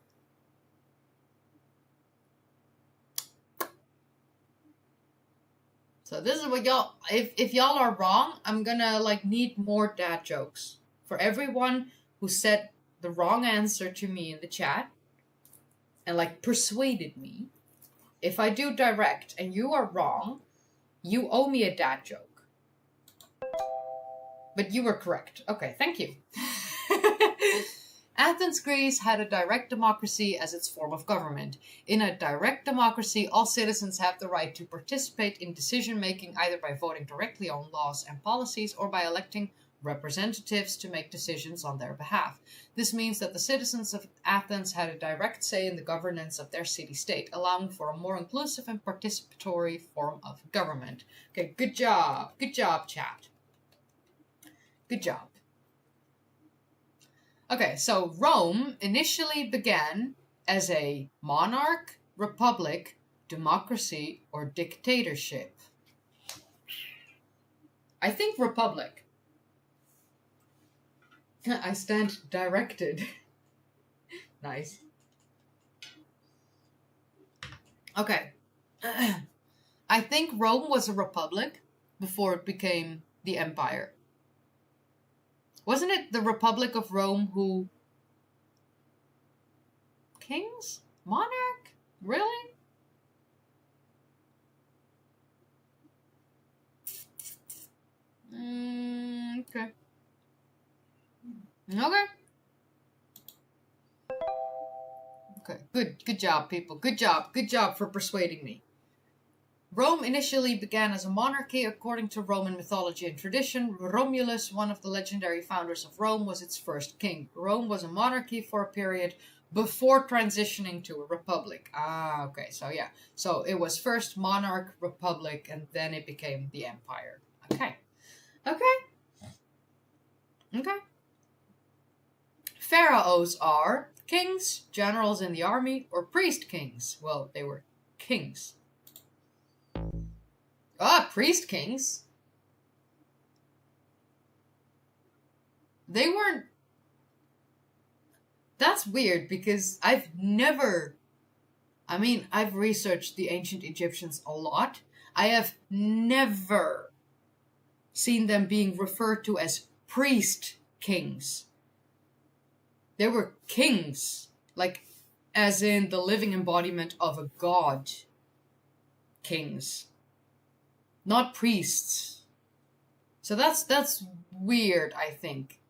[SPEAKER 1] So this is what y'all, if y'all are wrong, I'm gonna like need more dad jokes. For everyone who said the wrong answer to me in the chat and like persuaded me, if I do direct and you are wrong, you owe me a dad joke. But you were correct. Okay, thank you. Athens, Greece had a direct democracy as its form of government. In a direct democracy, all citizens have the right to participate in decision-making either by voting directly on laws and policies or by electing representatives to make decisions on their behalf. This means that the citizens of Athens had a direct say in the governance of their city-state, allowing for a more inclusive and participatory form of government. Okay, good job. Good job, chat. Good job. Okay, so Rome initially began as a monarch, republic, democracy, or dictatorship. I think republic. I stand directed. Nice. Okay. I think Rome was a republic before it became the empire. Wasn't it the Republic of Rome who... Kings? Monarch? Really? Okay. Okay. Okay. Good job, people. Good job. Good job for persuading me. Rome initially began as a monarchy. According to Roman mythology and tradition, Romulus, one of the legendary founders of Rome, was its first king. Rome was a monarchy for a period before transitioning to a republic. Ah, okay. So yeah. So it was first monarch, republic, and then it became the empire. Okay. Okay. Okay. Pharaohs are kings, generals in the army, or priest kings. Well, they were kings. Ah, priest kings. They weren't... That's weird because I've researched the ancient Egyptians a lot. I have never seen them being referred to as priest kings. They were kings, like as in the living embodiment of a god. Kings. Not priests. So that's weird, I think.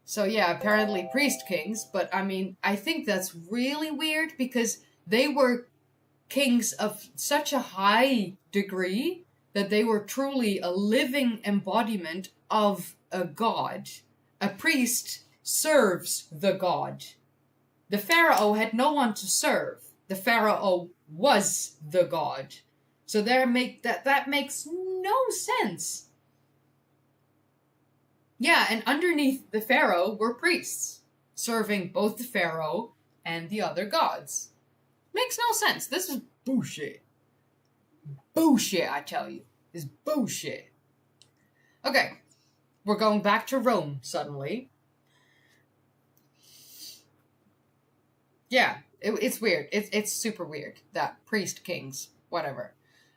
[SPEAKER 1] So yeah, apparently priest kings, but I mean, I think that's really weird because they were kings of such a high degree that they were truly a living embodiment of a god. A priest serves the god. The pharaoh had no one to serve. The pharaoh was the god. So that makes no sense. Yeah, and underneath the pharaoh were priests, serving both the pharaoh and the other gods. Makes no sense. This is bullshit. Bullshit, I tell you. It's bullshit. Okay, we're going back to Rome suddenly. Yeah, it's weird. It's super weird that priest kings, whatever.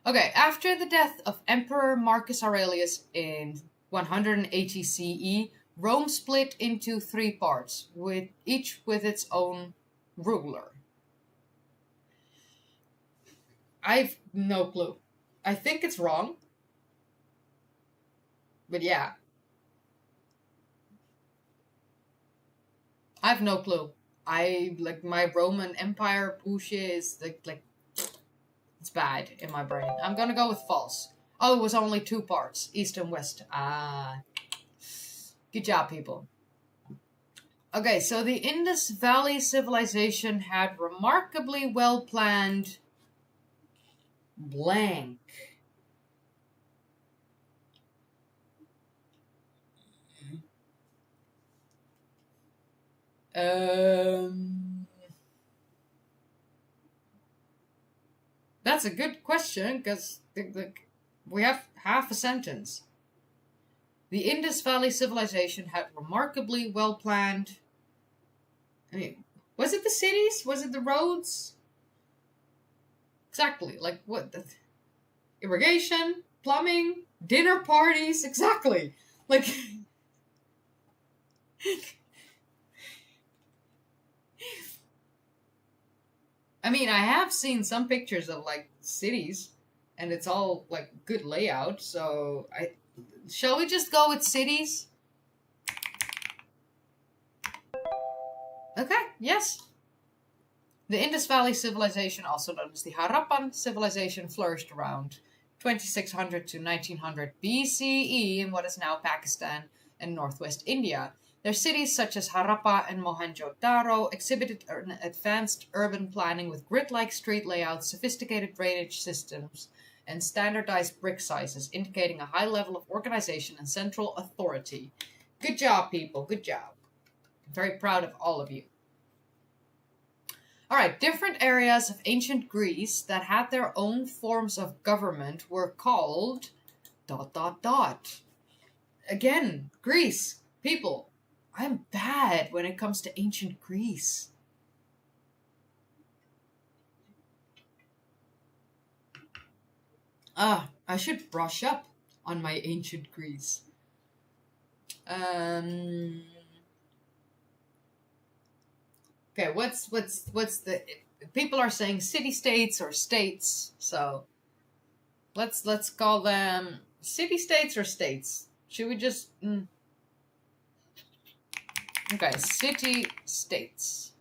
[SPEAKER 1] Okay, after the death of Emperor Marcus Aurelius in 180 CE, Rome split into 3 parts, each with its own ruler. I've no clue. I think it's wrong. But yeah. I've no clue. My Roman Empire bullshit is like it's bad in my brain. I'm gonna go with false. Oh, it was only 2 parts, east and west. Ah. Good job, people. Okay, so the Indus Valley civilization had remarkably well-planned blank. That's a good question, because we have half a sentence. The Indus Valley civilization had remarkably well-planned... I mean, was it the cities? Was it the roads? Exactly, like what? Irrigation, plumbing, dinner parties, exactly. Like... I mean, I have seen some pictures of, like, cities, and it's all, like, good layout, so shall we just go with cities? Okay, yes. The Indus Valley Civilization, also known as the Harappan Civilization, flourished around 2600 to 1900 BCE in what is now Pakistan and northwest India. Their cities, such as Harappa and Mohenjo-daro, exhibited an advanced urban planning with grid-like street layouts, sophisticated drainage systems, and standardized brick sizes, indicating a high level of organization and central authority. Good job, people. Good job. I'm very proud of all of you. All right, different areas of ancient Greece that had their own forms of government were called ... Again, Greece. People, I'm bad when it comes to ancient Greece. I should brush up on my ancient Greece. Okay, what's the... People are saying city-states or states, so let's call them city-states or states. Should we just... Okay, city-states.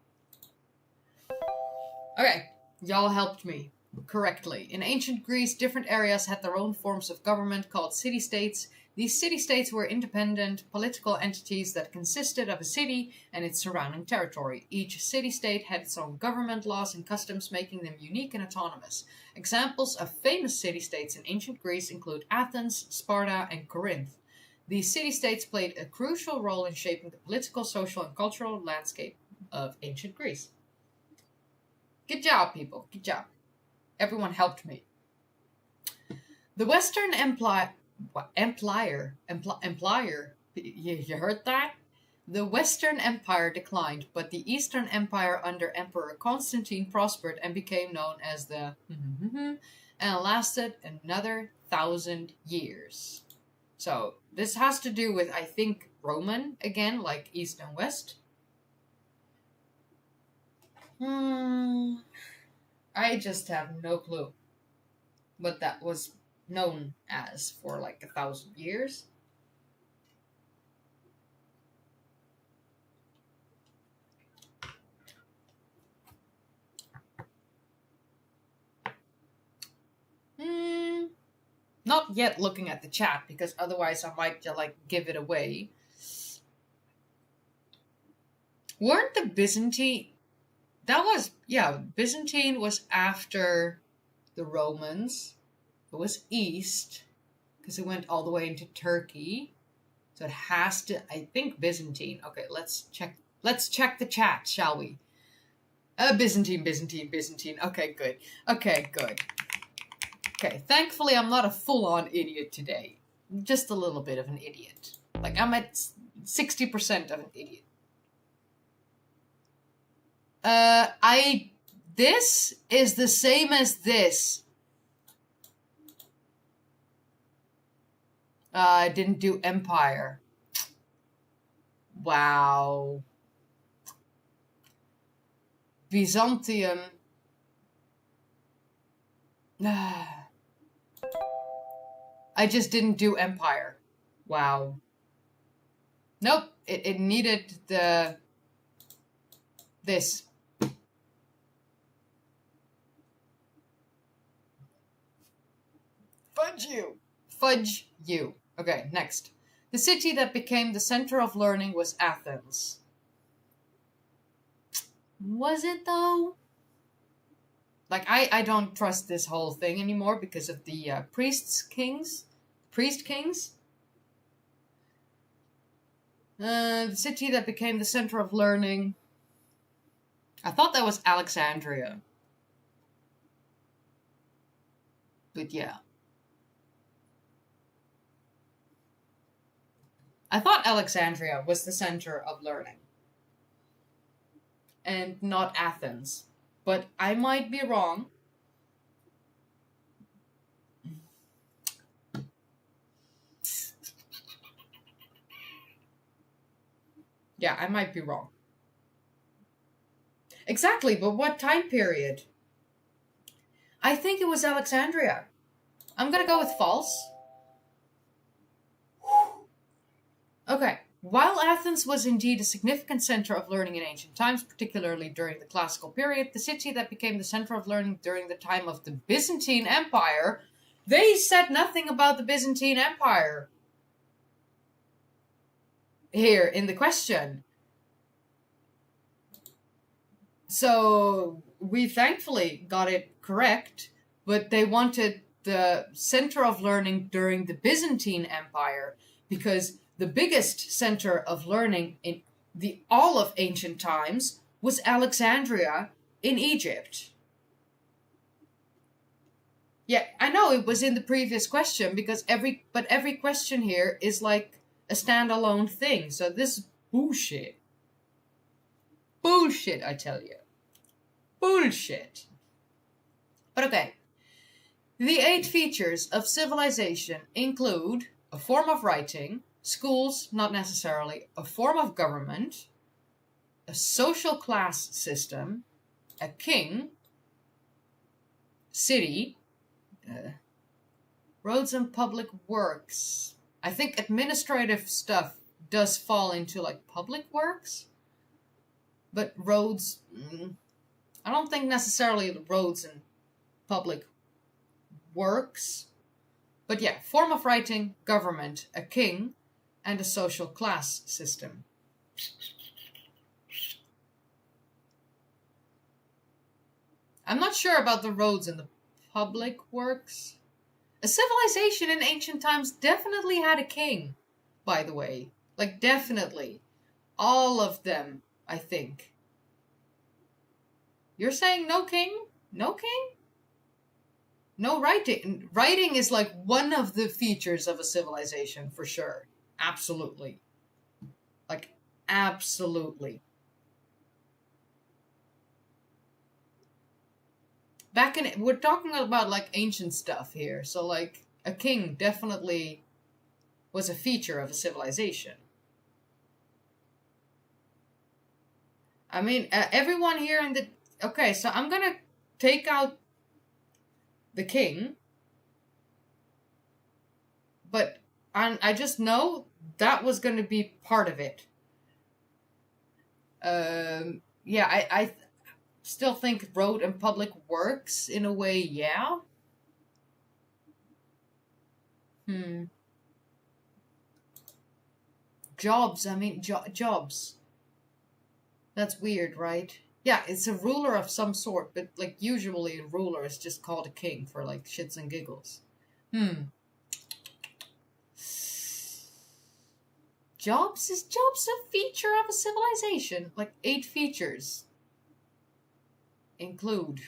[SPEAKER 1] Okay, y'all helped me correctly. In ancient Greece, different areas had their own forms of government called city-states. These city-states were independent political entities that consisted of a city and its surrounding territory. Each city-state had its own government laws and customs, making them unique and autonomous. Examples of famous city-states in ancient Greece include Athens, Sparta, and Corinth. These city-states played a crucial role in shaping the political, social, and cultural landscape of ancient Greece. Good job, people. Good job. Everyone helped me. The Western Empire... You heard that? The Western Empire declined, but the Eastern Empire under Emperor Constantine prospered and became known as the... and lasted another 1,000 years. So, this has to do with, I think, Roman, again, like East and West. I just have no clue what that was known as for like 1,000 years. Not yet looking at the chat, because otherwise I might like give it away. Weren't the Byzantine... Byzantine was after the Romans. It was east, because it went all the way into Turkey. So it has to, I think, Byzantine. Okay, let's check. Let's check the chat, shall we? Byzantine. Okay, good. Okay, thankfully I'm not a full-on idiot today. Just a little bit of an idiot. Like, I'm at 60% of an idiot. This is the same as this. I didn't do Empire. Wow. Byzantium. I just didn't do Empire. Wow. Nope. It needed this. Fudge you. Okay, next. The city that became the center of learning was Athens. Was it though? Like, I don't trust this whole thing anymore because of the priest kings. The city that became the center of learning. I thought that was Alexandria. But yeah. I thought Alexandria was the center of learning. And not Athens. But I might be wrong. Yeah, I might be wrong. Exactly, but what time period? I think it was Alexandria. I'm gonna go with false. Okay, While Athens was indeed a significant center of learning in ancient times, particularly during the classical period, the city that became the center of learning during the time of the Byzantine Empire, they said nothing about the Byzantine Empire here in the question. So we thankfully got it correct, but they wanted the center of learning during the Byzantine Empire because the biggest center of learning in all of ancient times was Alexandria in Egypt. Yeah, I know it was in the previous question because every question here is like a standalone thing. So this is bullshit. Bullshit, I tell you. Bullshit. But okay. The 8 features of civilization include a form of writing, schools, not necessarily, a form of government, a social class system, a king, city, roads and public works. I think administrative stuff does fall into like public works, but roads, I don't think necessarily the roads and public works. But yeah, form of writing, government, a king, and a social class system. I'm not sure about the roads and the public works. A civilization in ancient times definitely had a king, by the way. Like, definitely. All of them, I think. You're saying no king? No king? No writing. Writing is like one of the features of a civilization, for sure. Absolutely. Like, absolutely. We're talking about like ancient stuff here. So like a king definitely was a feature of a civilization. I mean, everyone here in the... Okay, so I'm gonna take out the king. But I just know that was going to be part of it. Yeah, I still think road and public works in a way, yeah. Jobs, I mean, jobs. That's weird, right? Yeah, it's a ruler of some sort, but like usually a ruler is just called a king for like shits and giggles. Jobs? Is jobs a feature of a civilization? Like 8 features include.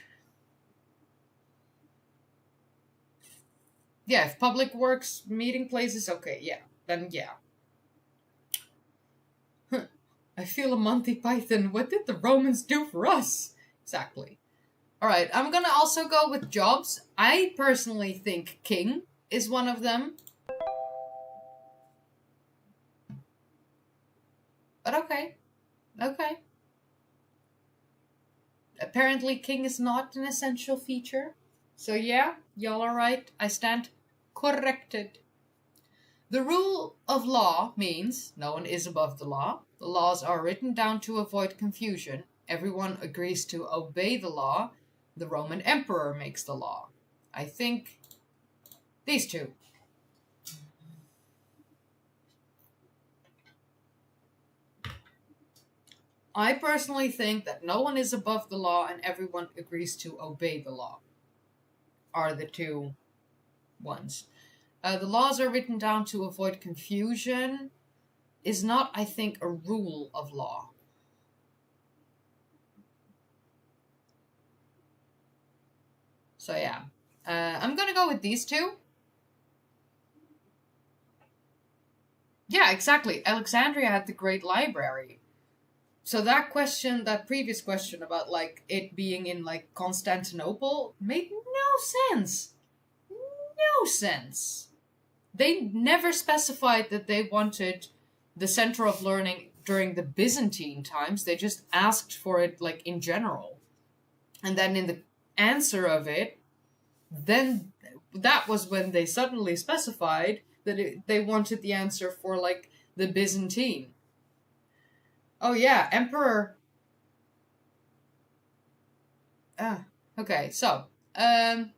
[SPEAKER 1] Yeah, if public works, meeting places, okay, yeah. Then yeah. I feel a Monty Python. What did the Romans do for us? Exactly. Alright, I'm gonna also go with jobs. I personally think king is one of them. But okay. Okay. Apparently king is not an essential feature. So yeah, y'all are right. I stand corrected. The rule of law means no one is above the law. The laws are written down to avoid confusion. Everyone agrees to obey the law. The Roman emperor makes the law. I think these 2. I personally think that no one is above the law and everyone agrees to obey the law are the 2 ones. The laws are written down to avoid confusion is not, I think, a rule of law. So yeah, I'm gonna go with these 2. Yeah, exactly. Alexandria had the great library. So that previous question about like it being in like Constantinople made no sense. No sense. They never specified that they wanted the center of learning during the Byzantine times. They just asked for it like in general. And then in the answer of it, then that was when they suddenly specified that they wanted the answer for like The Byzantine. Oh yeah, Emperor. Okay, so I'm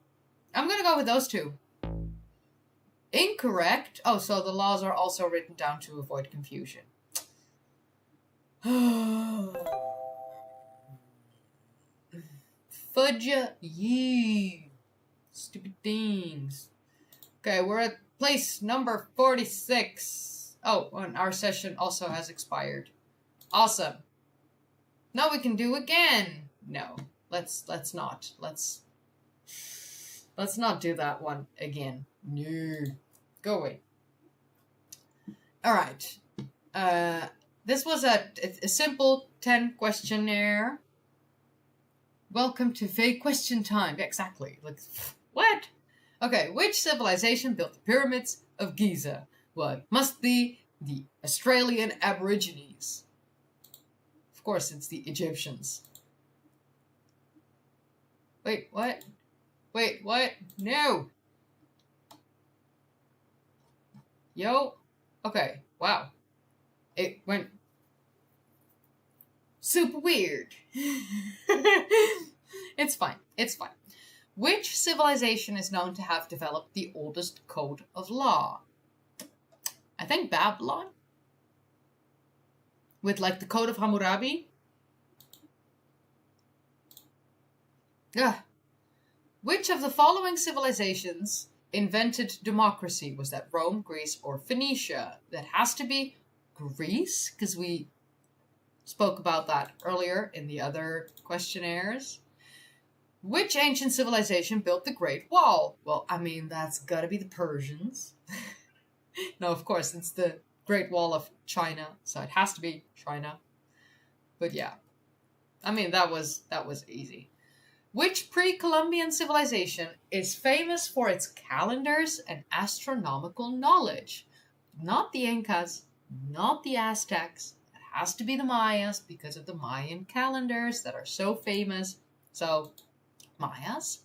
[SPEAKER 1] gonna go with those two. Incorrect. Oh, so the laws are also written down to avoid confusion. Fudge ye. Stupid things. Okay, we're at place number 46. Oh, and our session also has expired. Awesome. Now we can do again. No, let's not. Let's not do that one again. No. Go away. All right. This was a simple 10 questionnaire. Welcome to vague question time. Exactly. Like, what? Okay, which civilization built the pyramids of Giza? Well, it must be the Australian Aborigines. Of course, it's the Egyptians. Wait, what? Wait, what? No! Yo? Okay, wow. It went super weird. It's fine. It's fine. Which civilization is known to have developed the oldest code of law? I think Babylon? With like the Code of Hammurabi? Ugh. Which of the following civilizations invented democracy? Was that Rome, Greece, or Phoenicia? That has to be Greece, because we spoke about that earlier in the other questionnaires. Which ancient civilization built the Great Wall? Well, I mean, that's gotta be the Persians. No, of course, it's the Great Wall of China, so it has to be China. But yeah, I mean, that was easy. Which pre-Columbian civilization is famous for its calendars and astronomical knowledge? Not the Incas, not the Aztecs. It has to be the Mayas because of the Mayan calendars that are so famous. So, Mayas.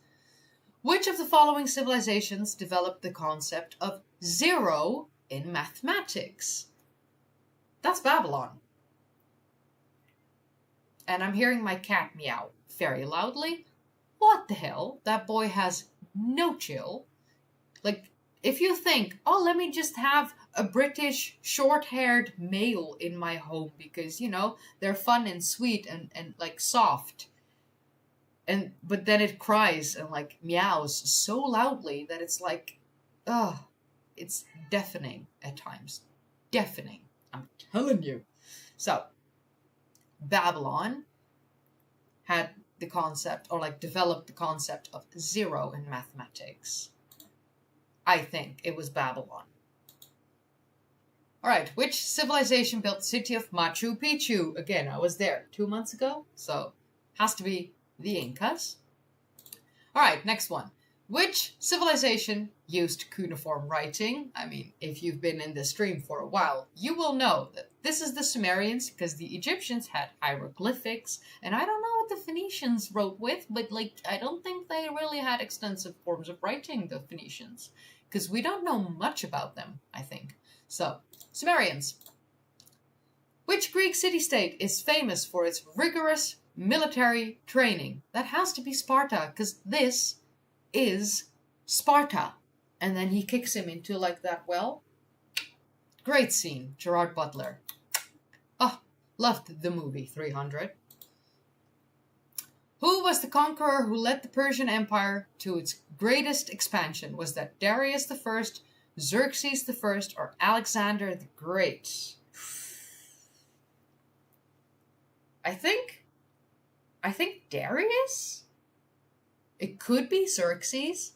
[SPEAKER 1] Which of the following civilizations developed the concept of zero in mathematics? That's Babylon. And I'm hearing my cat meow very loudly. What the hell? That boy has no chill. Like, if you think, oh, let me just have a British short-haired male in my home because, you know, they're fun and sweet and like soft. But then it cries and like meows so loudly that it's like, it's deafening at times. Deafening. I'm telling you. So, Babylon had the concept, or like developed the concept of zero in mathematics. I think it was Babylon. All right, which civilization built the city of Machu Picchu? Again, I was there 2 months ago, so has to be the Incas. All right, next one. Which civilization used cuneiform writing? I mean, if you've been in the stream for a while, you will know that this is the Sumerians because the Egyptians had hieroglyphics, and I don't know what the Phoenicians wrote with, but like I don't think they really had extensive forms of writing, the Phoenicians, because we don't know much about them, I think. So, Sumerians. Which Greek city-state is famous for its rigorous military training? That has to be Sparta, because this is Sparta. And then he kicks him into like that well. Great scene, Gerard Butler. Oh, loved the movie 300. Who was the conqueror who led the Persian Empire to its greatest expansion? Was that Darius I, Xerxes I, or Alexander the Great? I think Darius? It could be Xerxes.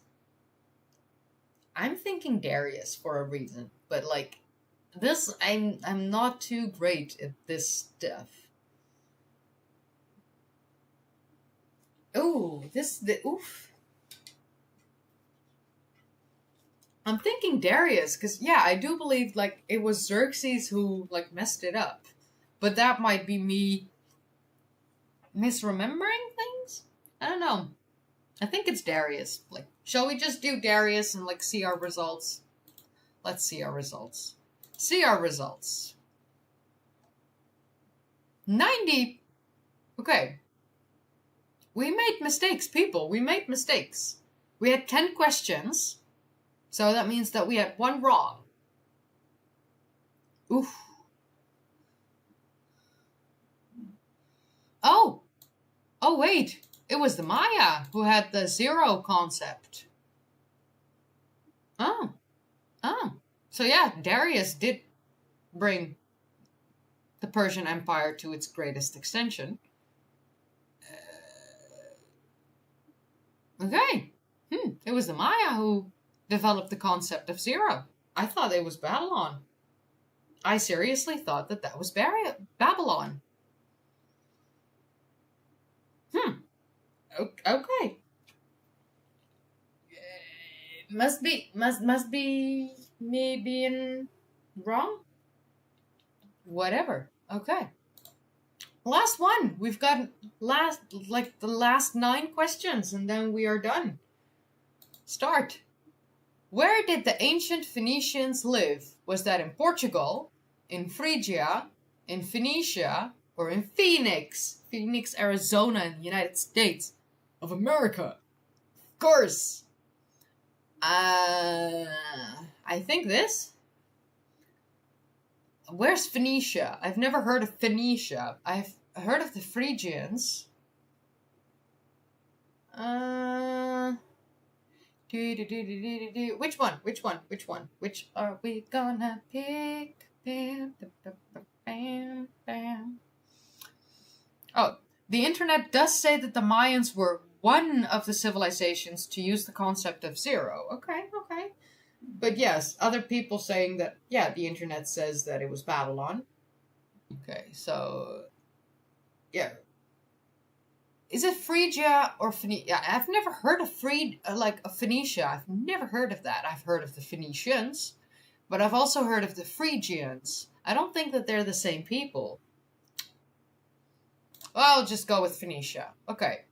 [SPEAKER 1] I'm thinking Darius for a reason, but like this, I'm not too great at this stuff. Oh, oof. I'm thinking Darius, because yeah, I do believe like it was Xerxes who like messed it up, but that might be me misremembering things. I don't know. I think it's Darius. Like, shall we just do Darius and like see our results? Let's see our results. see our results. 90. Okay. We made mistakes, people. We made mistakes. We had 10 questions. So that means that we had one wrong. Oof. Oh. Oh, wait. It was the Maya who had the zero concept. Oh. Oh. So yeah, Darius did bring the Persian Empire to its greatest extension. Okay. It was the Maya who developed the concept of zero. I thought it was Babylon. I seriously thought that that was Babylon. Okay. Must be me being wrong. Whatever. Okay. Last one. We've got the last 9 questions, and then we are done. Start. Where did the ancient Phoenicians live? Was that in Portugal, in Phrygia, in Phoenicia, or in Phoenix? Phoenix, Arizona, in the United States of America. Of course. I think this. Where's Phoenicia? I've never heard of Phoenicia. I've heard of the Phrygians. Which one? Which are we gonna pick? Oh, the internet does say that the Mayans were one of the civilizations to use the concept of zero. Okay. But yes, other people saying that, yeah, the internet says that it was Babylon. Okay, so, yeah. Is it Phrygia or Phoenicia? I've never heard of Phoenicia. I've never heard of that. I've heard of the Phoenicians, but I've also heard of the Phrygians. I don't think that they're the same people. Well, I'll just go with Phoenicia. Okay.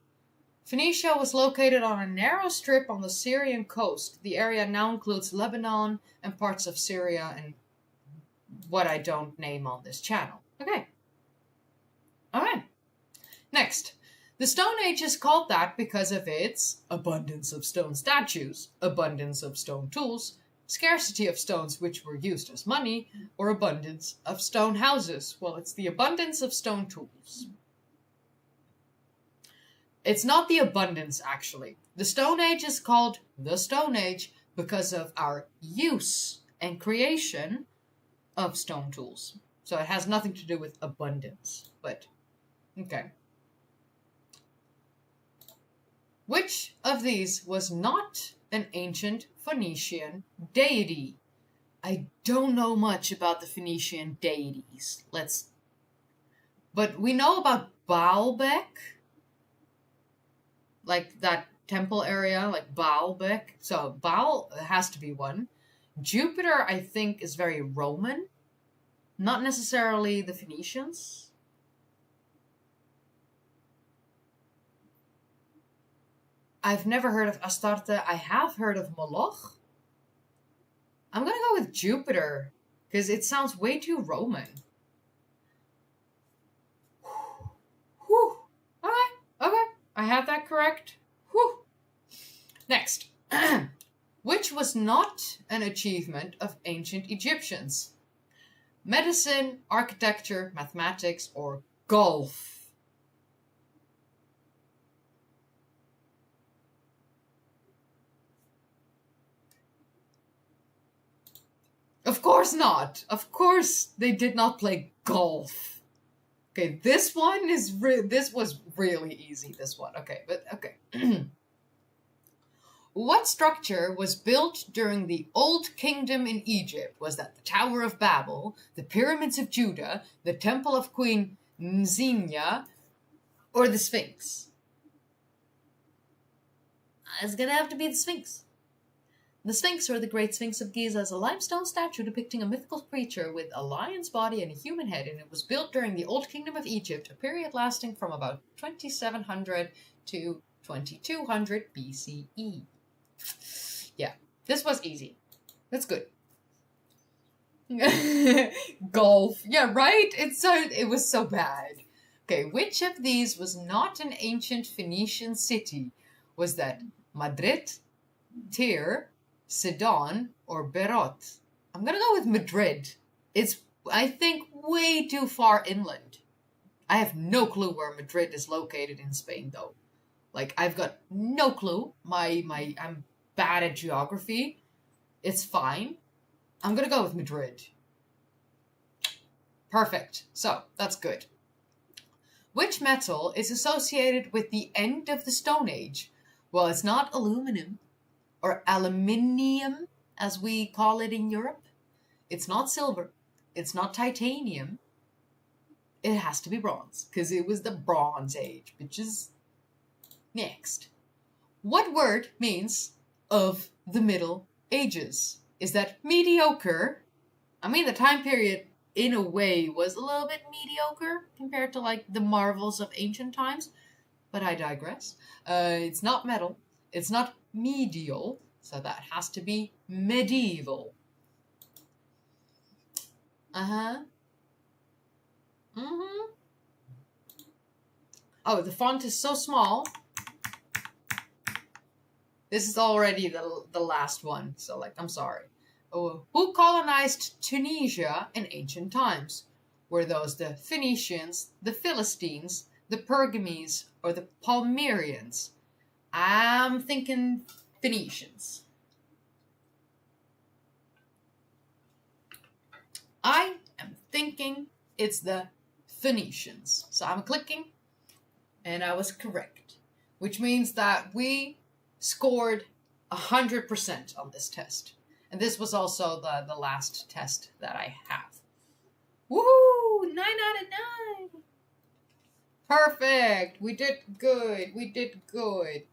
[SPEAKER 1] Phoenicia was located on a narrow strip on the Syrian coast. The area now includes Lebanon and parts of Syria and what I don't name on this channel. Okay. Alright. Next. The Stone Age is called that because of its abundance of stone statues, abundance of stone tools, scarcity of stones which were used as money, or abundance of stone houses. Well, it's the abundance of stone tools. It's not the abundance, actually. The Stone Age is called the Stone Age because of our use and creation of stone tools. So it has nothing to do with abundance, but okay. Which of these was not an ancient Phoenician deity? I don't know much about the Phoenician deities. But we know about Baalbek. Like that temple area, like Baalbek. So Baal has to be one. Jupiter, I think, is very Roman. Not necessarily the Phoenicians. I've never heard of Astarte. I have heard of Moloch. I'm going to go with Jupiter, because it sounds way too Roman. Whew. Okay. I have that correct. Whew. Next. Which was not an achievement of ancient Egyptians? Medicine, architecture, mathematics, or golf? Of course not. Of course they did not play golf. Okay, this one is this was really easy, this one. Okay, but okay. What structure was built during the Old Kingdom in Egypt? Was that the Tower of Babel, the Pyramids of Judah, the Temple of Queen Nzinya, or the Sphinx? It's gonna have to be the Sphinx. The Sphinx, or the Great Sphinx of Giza, is a limestone statue depicting a mythical creature with a lion's body and a human head, and it was built during the Old Kingdom of Egypt, a period lasting from about 2700 to 2200 BCE. Yeah, this was easy. That's good. Golf. Yeah, right? It was so bad. Okay, which of these was not an ancient Phoenician city? Was that Madrid, Tyre, Sidon, or Beirut? I'm gonna go with Madrid. It's, I think, way too far inland. I have no clue where Madrid is located in Spain, though. Like, I've got no clue. I'm bad at geography. It's fine. I'm gonna go with Madrid. Perfect. So, that's good. Which metal is associated with the end of the Stone Age? Well, it's not aluminum, or aluminium, as we call it in Europe. It's not silver. It's not titanium. It has to be bronze, because it was the Bronze Age, bitches. Next. What word means of the Middle Ages? Is that mediocre? I mean, the time period, in a way, was a little bit mediocre compared to, like, the marvels of ancient times, but I digress. It's not metal. It's not medial, so that has to be medieval. Uh-huh. Mm-hmm. Oh, the font is so small. This is already the last one, so, like, I'm sorry. Oh, who colonized Tunisia in ancient times? Were those the Phoenicians, the Philistines, the Pergamese, or the Palmyrians? I'm thinking Phoenicians. I am thinking it's the Phoenicians. So I'm clicking, and I was correct, which means that we scored 100% on this test. And this was also the last test that I have. Woohoo! 9 out of 9! Perfect! We did good. We did good.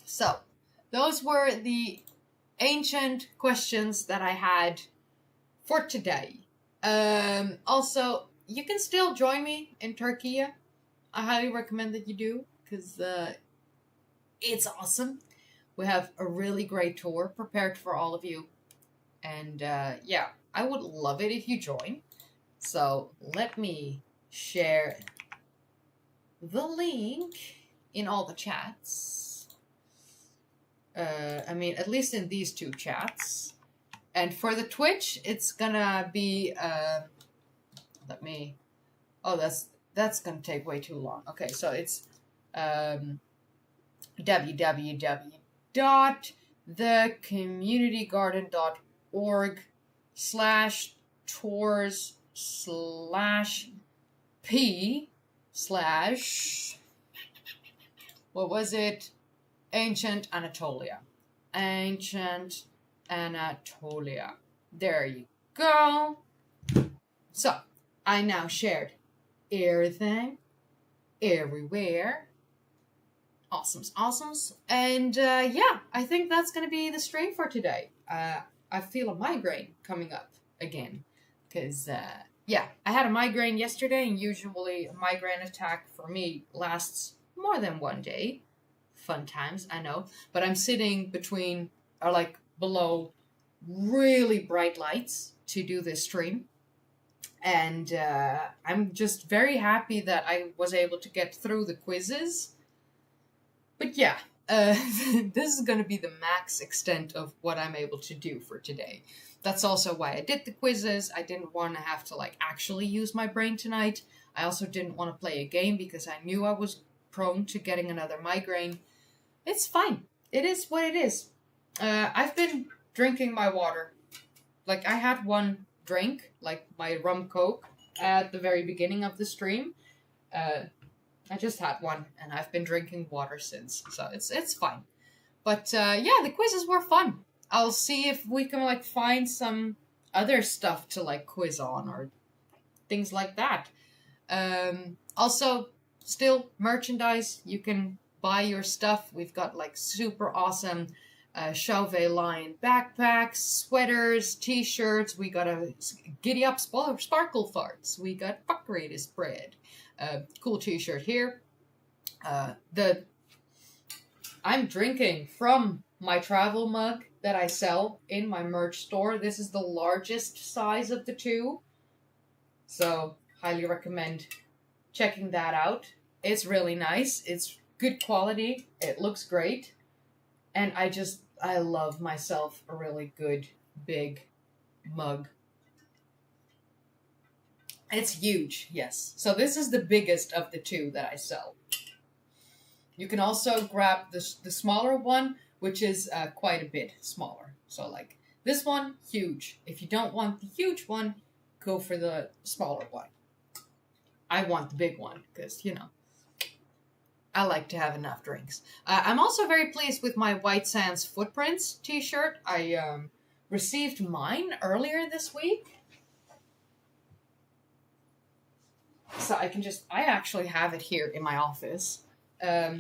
[SPEAKER 1] So, those were the ancient questions that I had for today. Also, you can still join me in Turkey. I highly recommend that you do, because it's awesome. We have a really great tour prepared for all of you. And yeah, I would love it if you join. So let me share the link in all the chats. I mean, at least in these two chats. And for the Twitch, it's gonna be, let me, oh, that's gonna take way too long. Okay, so it's www.thecommunitygarden.org/tours/p/ what was it? Ancient Anatolia. Ancient Anatolia. There you go. So, I now shared everything, everywhere. Awesomes. And yeah, I think that's going to be the stream for today. I feel a migraine coming up again. Because, yeah, I had a migraine yesterday, and usually a migraine attack for me lasts more than one day. Fun times, I know. But I'm sitting between, or like below, really bright lights to do this stream. And I'm just very happy that I was able to get through the quizzes. But yeah, this is going to be the max extent of what I'm able to do for today. That's also why I did the quizzes. I didn't want to have to like actually use my brain tonight. I also didn't want to play a game because I knew I was prone to getting another migraine. It's fine. It is what it is. I've been drinking my water. Like, I had one drink, like my rum coke, at the very beginning of the stream. I just had one, and I've been drinking water since, so it's fine. But yeah, the quizzes were fun. I'll see if we can like find some other stuff to like quiz on or things like that. Also, still merchandise. You can buy your stuff. We've got like super awesome Chauvet line backpacks, sweaters, t-shirts. We got a Giddy Up Sparkle Farts. We got Fuck Rate Spread. Cool t-shirt here. I'm drinking from my travel mug that I sell in my merch store. This is the largest size of the two. So, highly recommend checking that out. It's really nice. It's good quality. It looks great. And I love myself a really good big mug. It's huge, yes. So this is the biggest of the two that I sell. You can also grab the smaller one, which is quite a bit smaller. So like this one, huge. If you don't want the huge one, go for the smaller one. I want the big one because, I like to have enough drinks. I'm also very pleased with my White Sands Footprints t-shirt. I received mine earlier this week. So I actually have it here in my office. So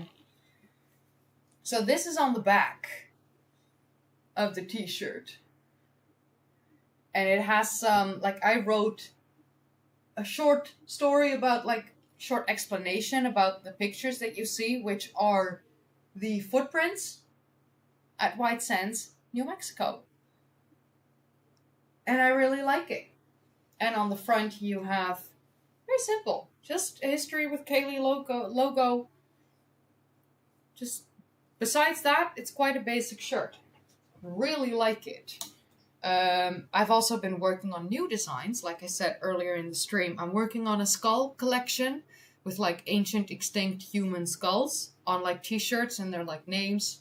[SPEAKER 1] this is on the back of the t-shirt. And it has some, I wrote a short story about, short explanation about the pictures that you see, which are the footprints at White Sands, New Mexico. And I really like it. And on the front you have, very simple, just a History with Kaylee logo. Just, besides that, it's quite a basic shirt. Really like it. I've also been working on new designs, like I said earlier in the stream. I'm working on a skull collection with ancient extinct human skulls on t-shirts and their names,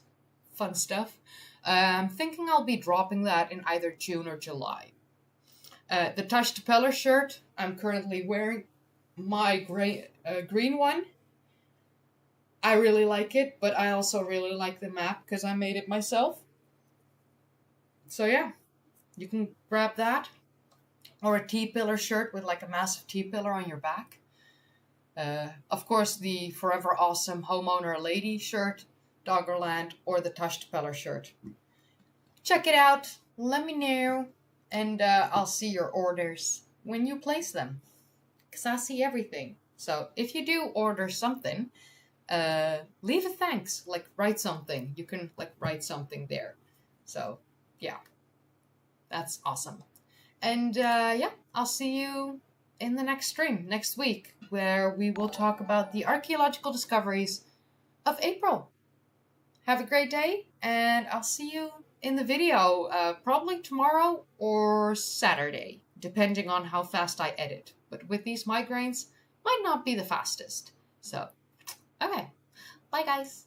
[SPEAKER 1] fun stuff. I'm thinking I'll be dropping that in either June or July. The Tash Tepeller shirt, I'm currently wearing my green one. I really like it, but I also really like the map because I made it myself. So yeah. You can grab that, or a T-pillar shirt with a massive T-pillar on your back. Of course, the Forever Awesome Homeowner Lady shirt, Doggerland, or the Tash Tepeller shirt. Check it out, let me know, and I'll see your orders when you place them, because I see everything. So if you do order something, leave a thanks, write something. You can write something there. So yeah. That's awesome. And I'll see you in the next stream next week, where we will talk about the archaeological discoveries of April. Have a great day, and I'll see you in the video probably tomorrow or Saturday, depending on how fast I edit. But with these migraines, might not be the fastest. So, okay. Bye, guys.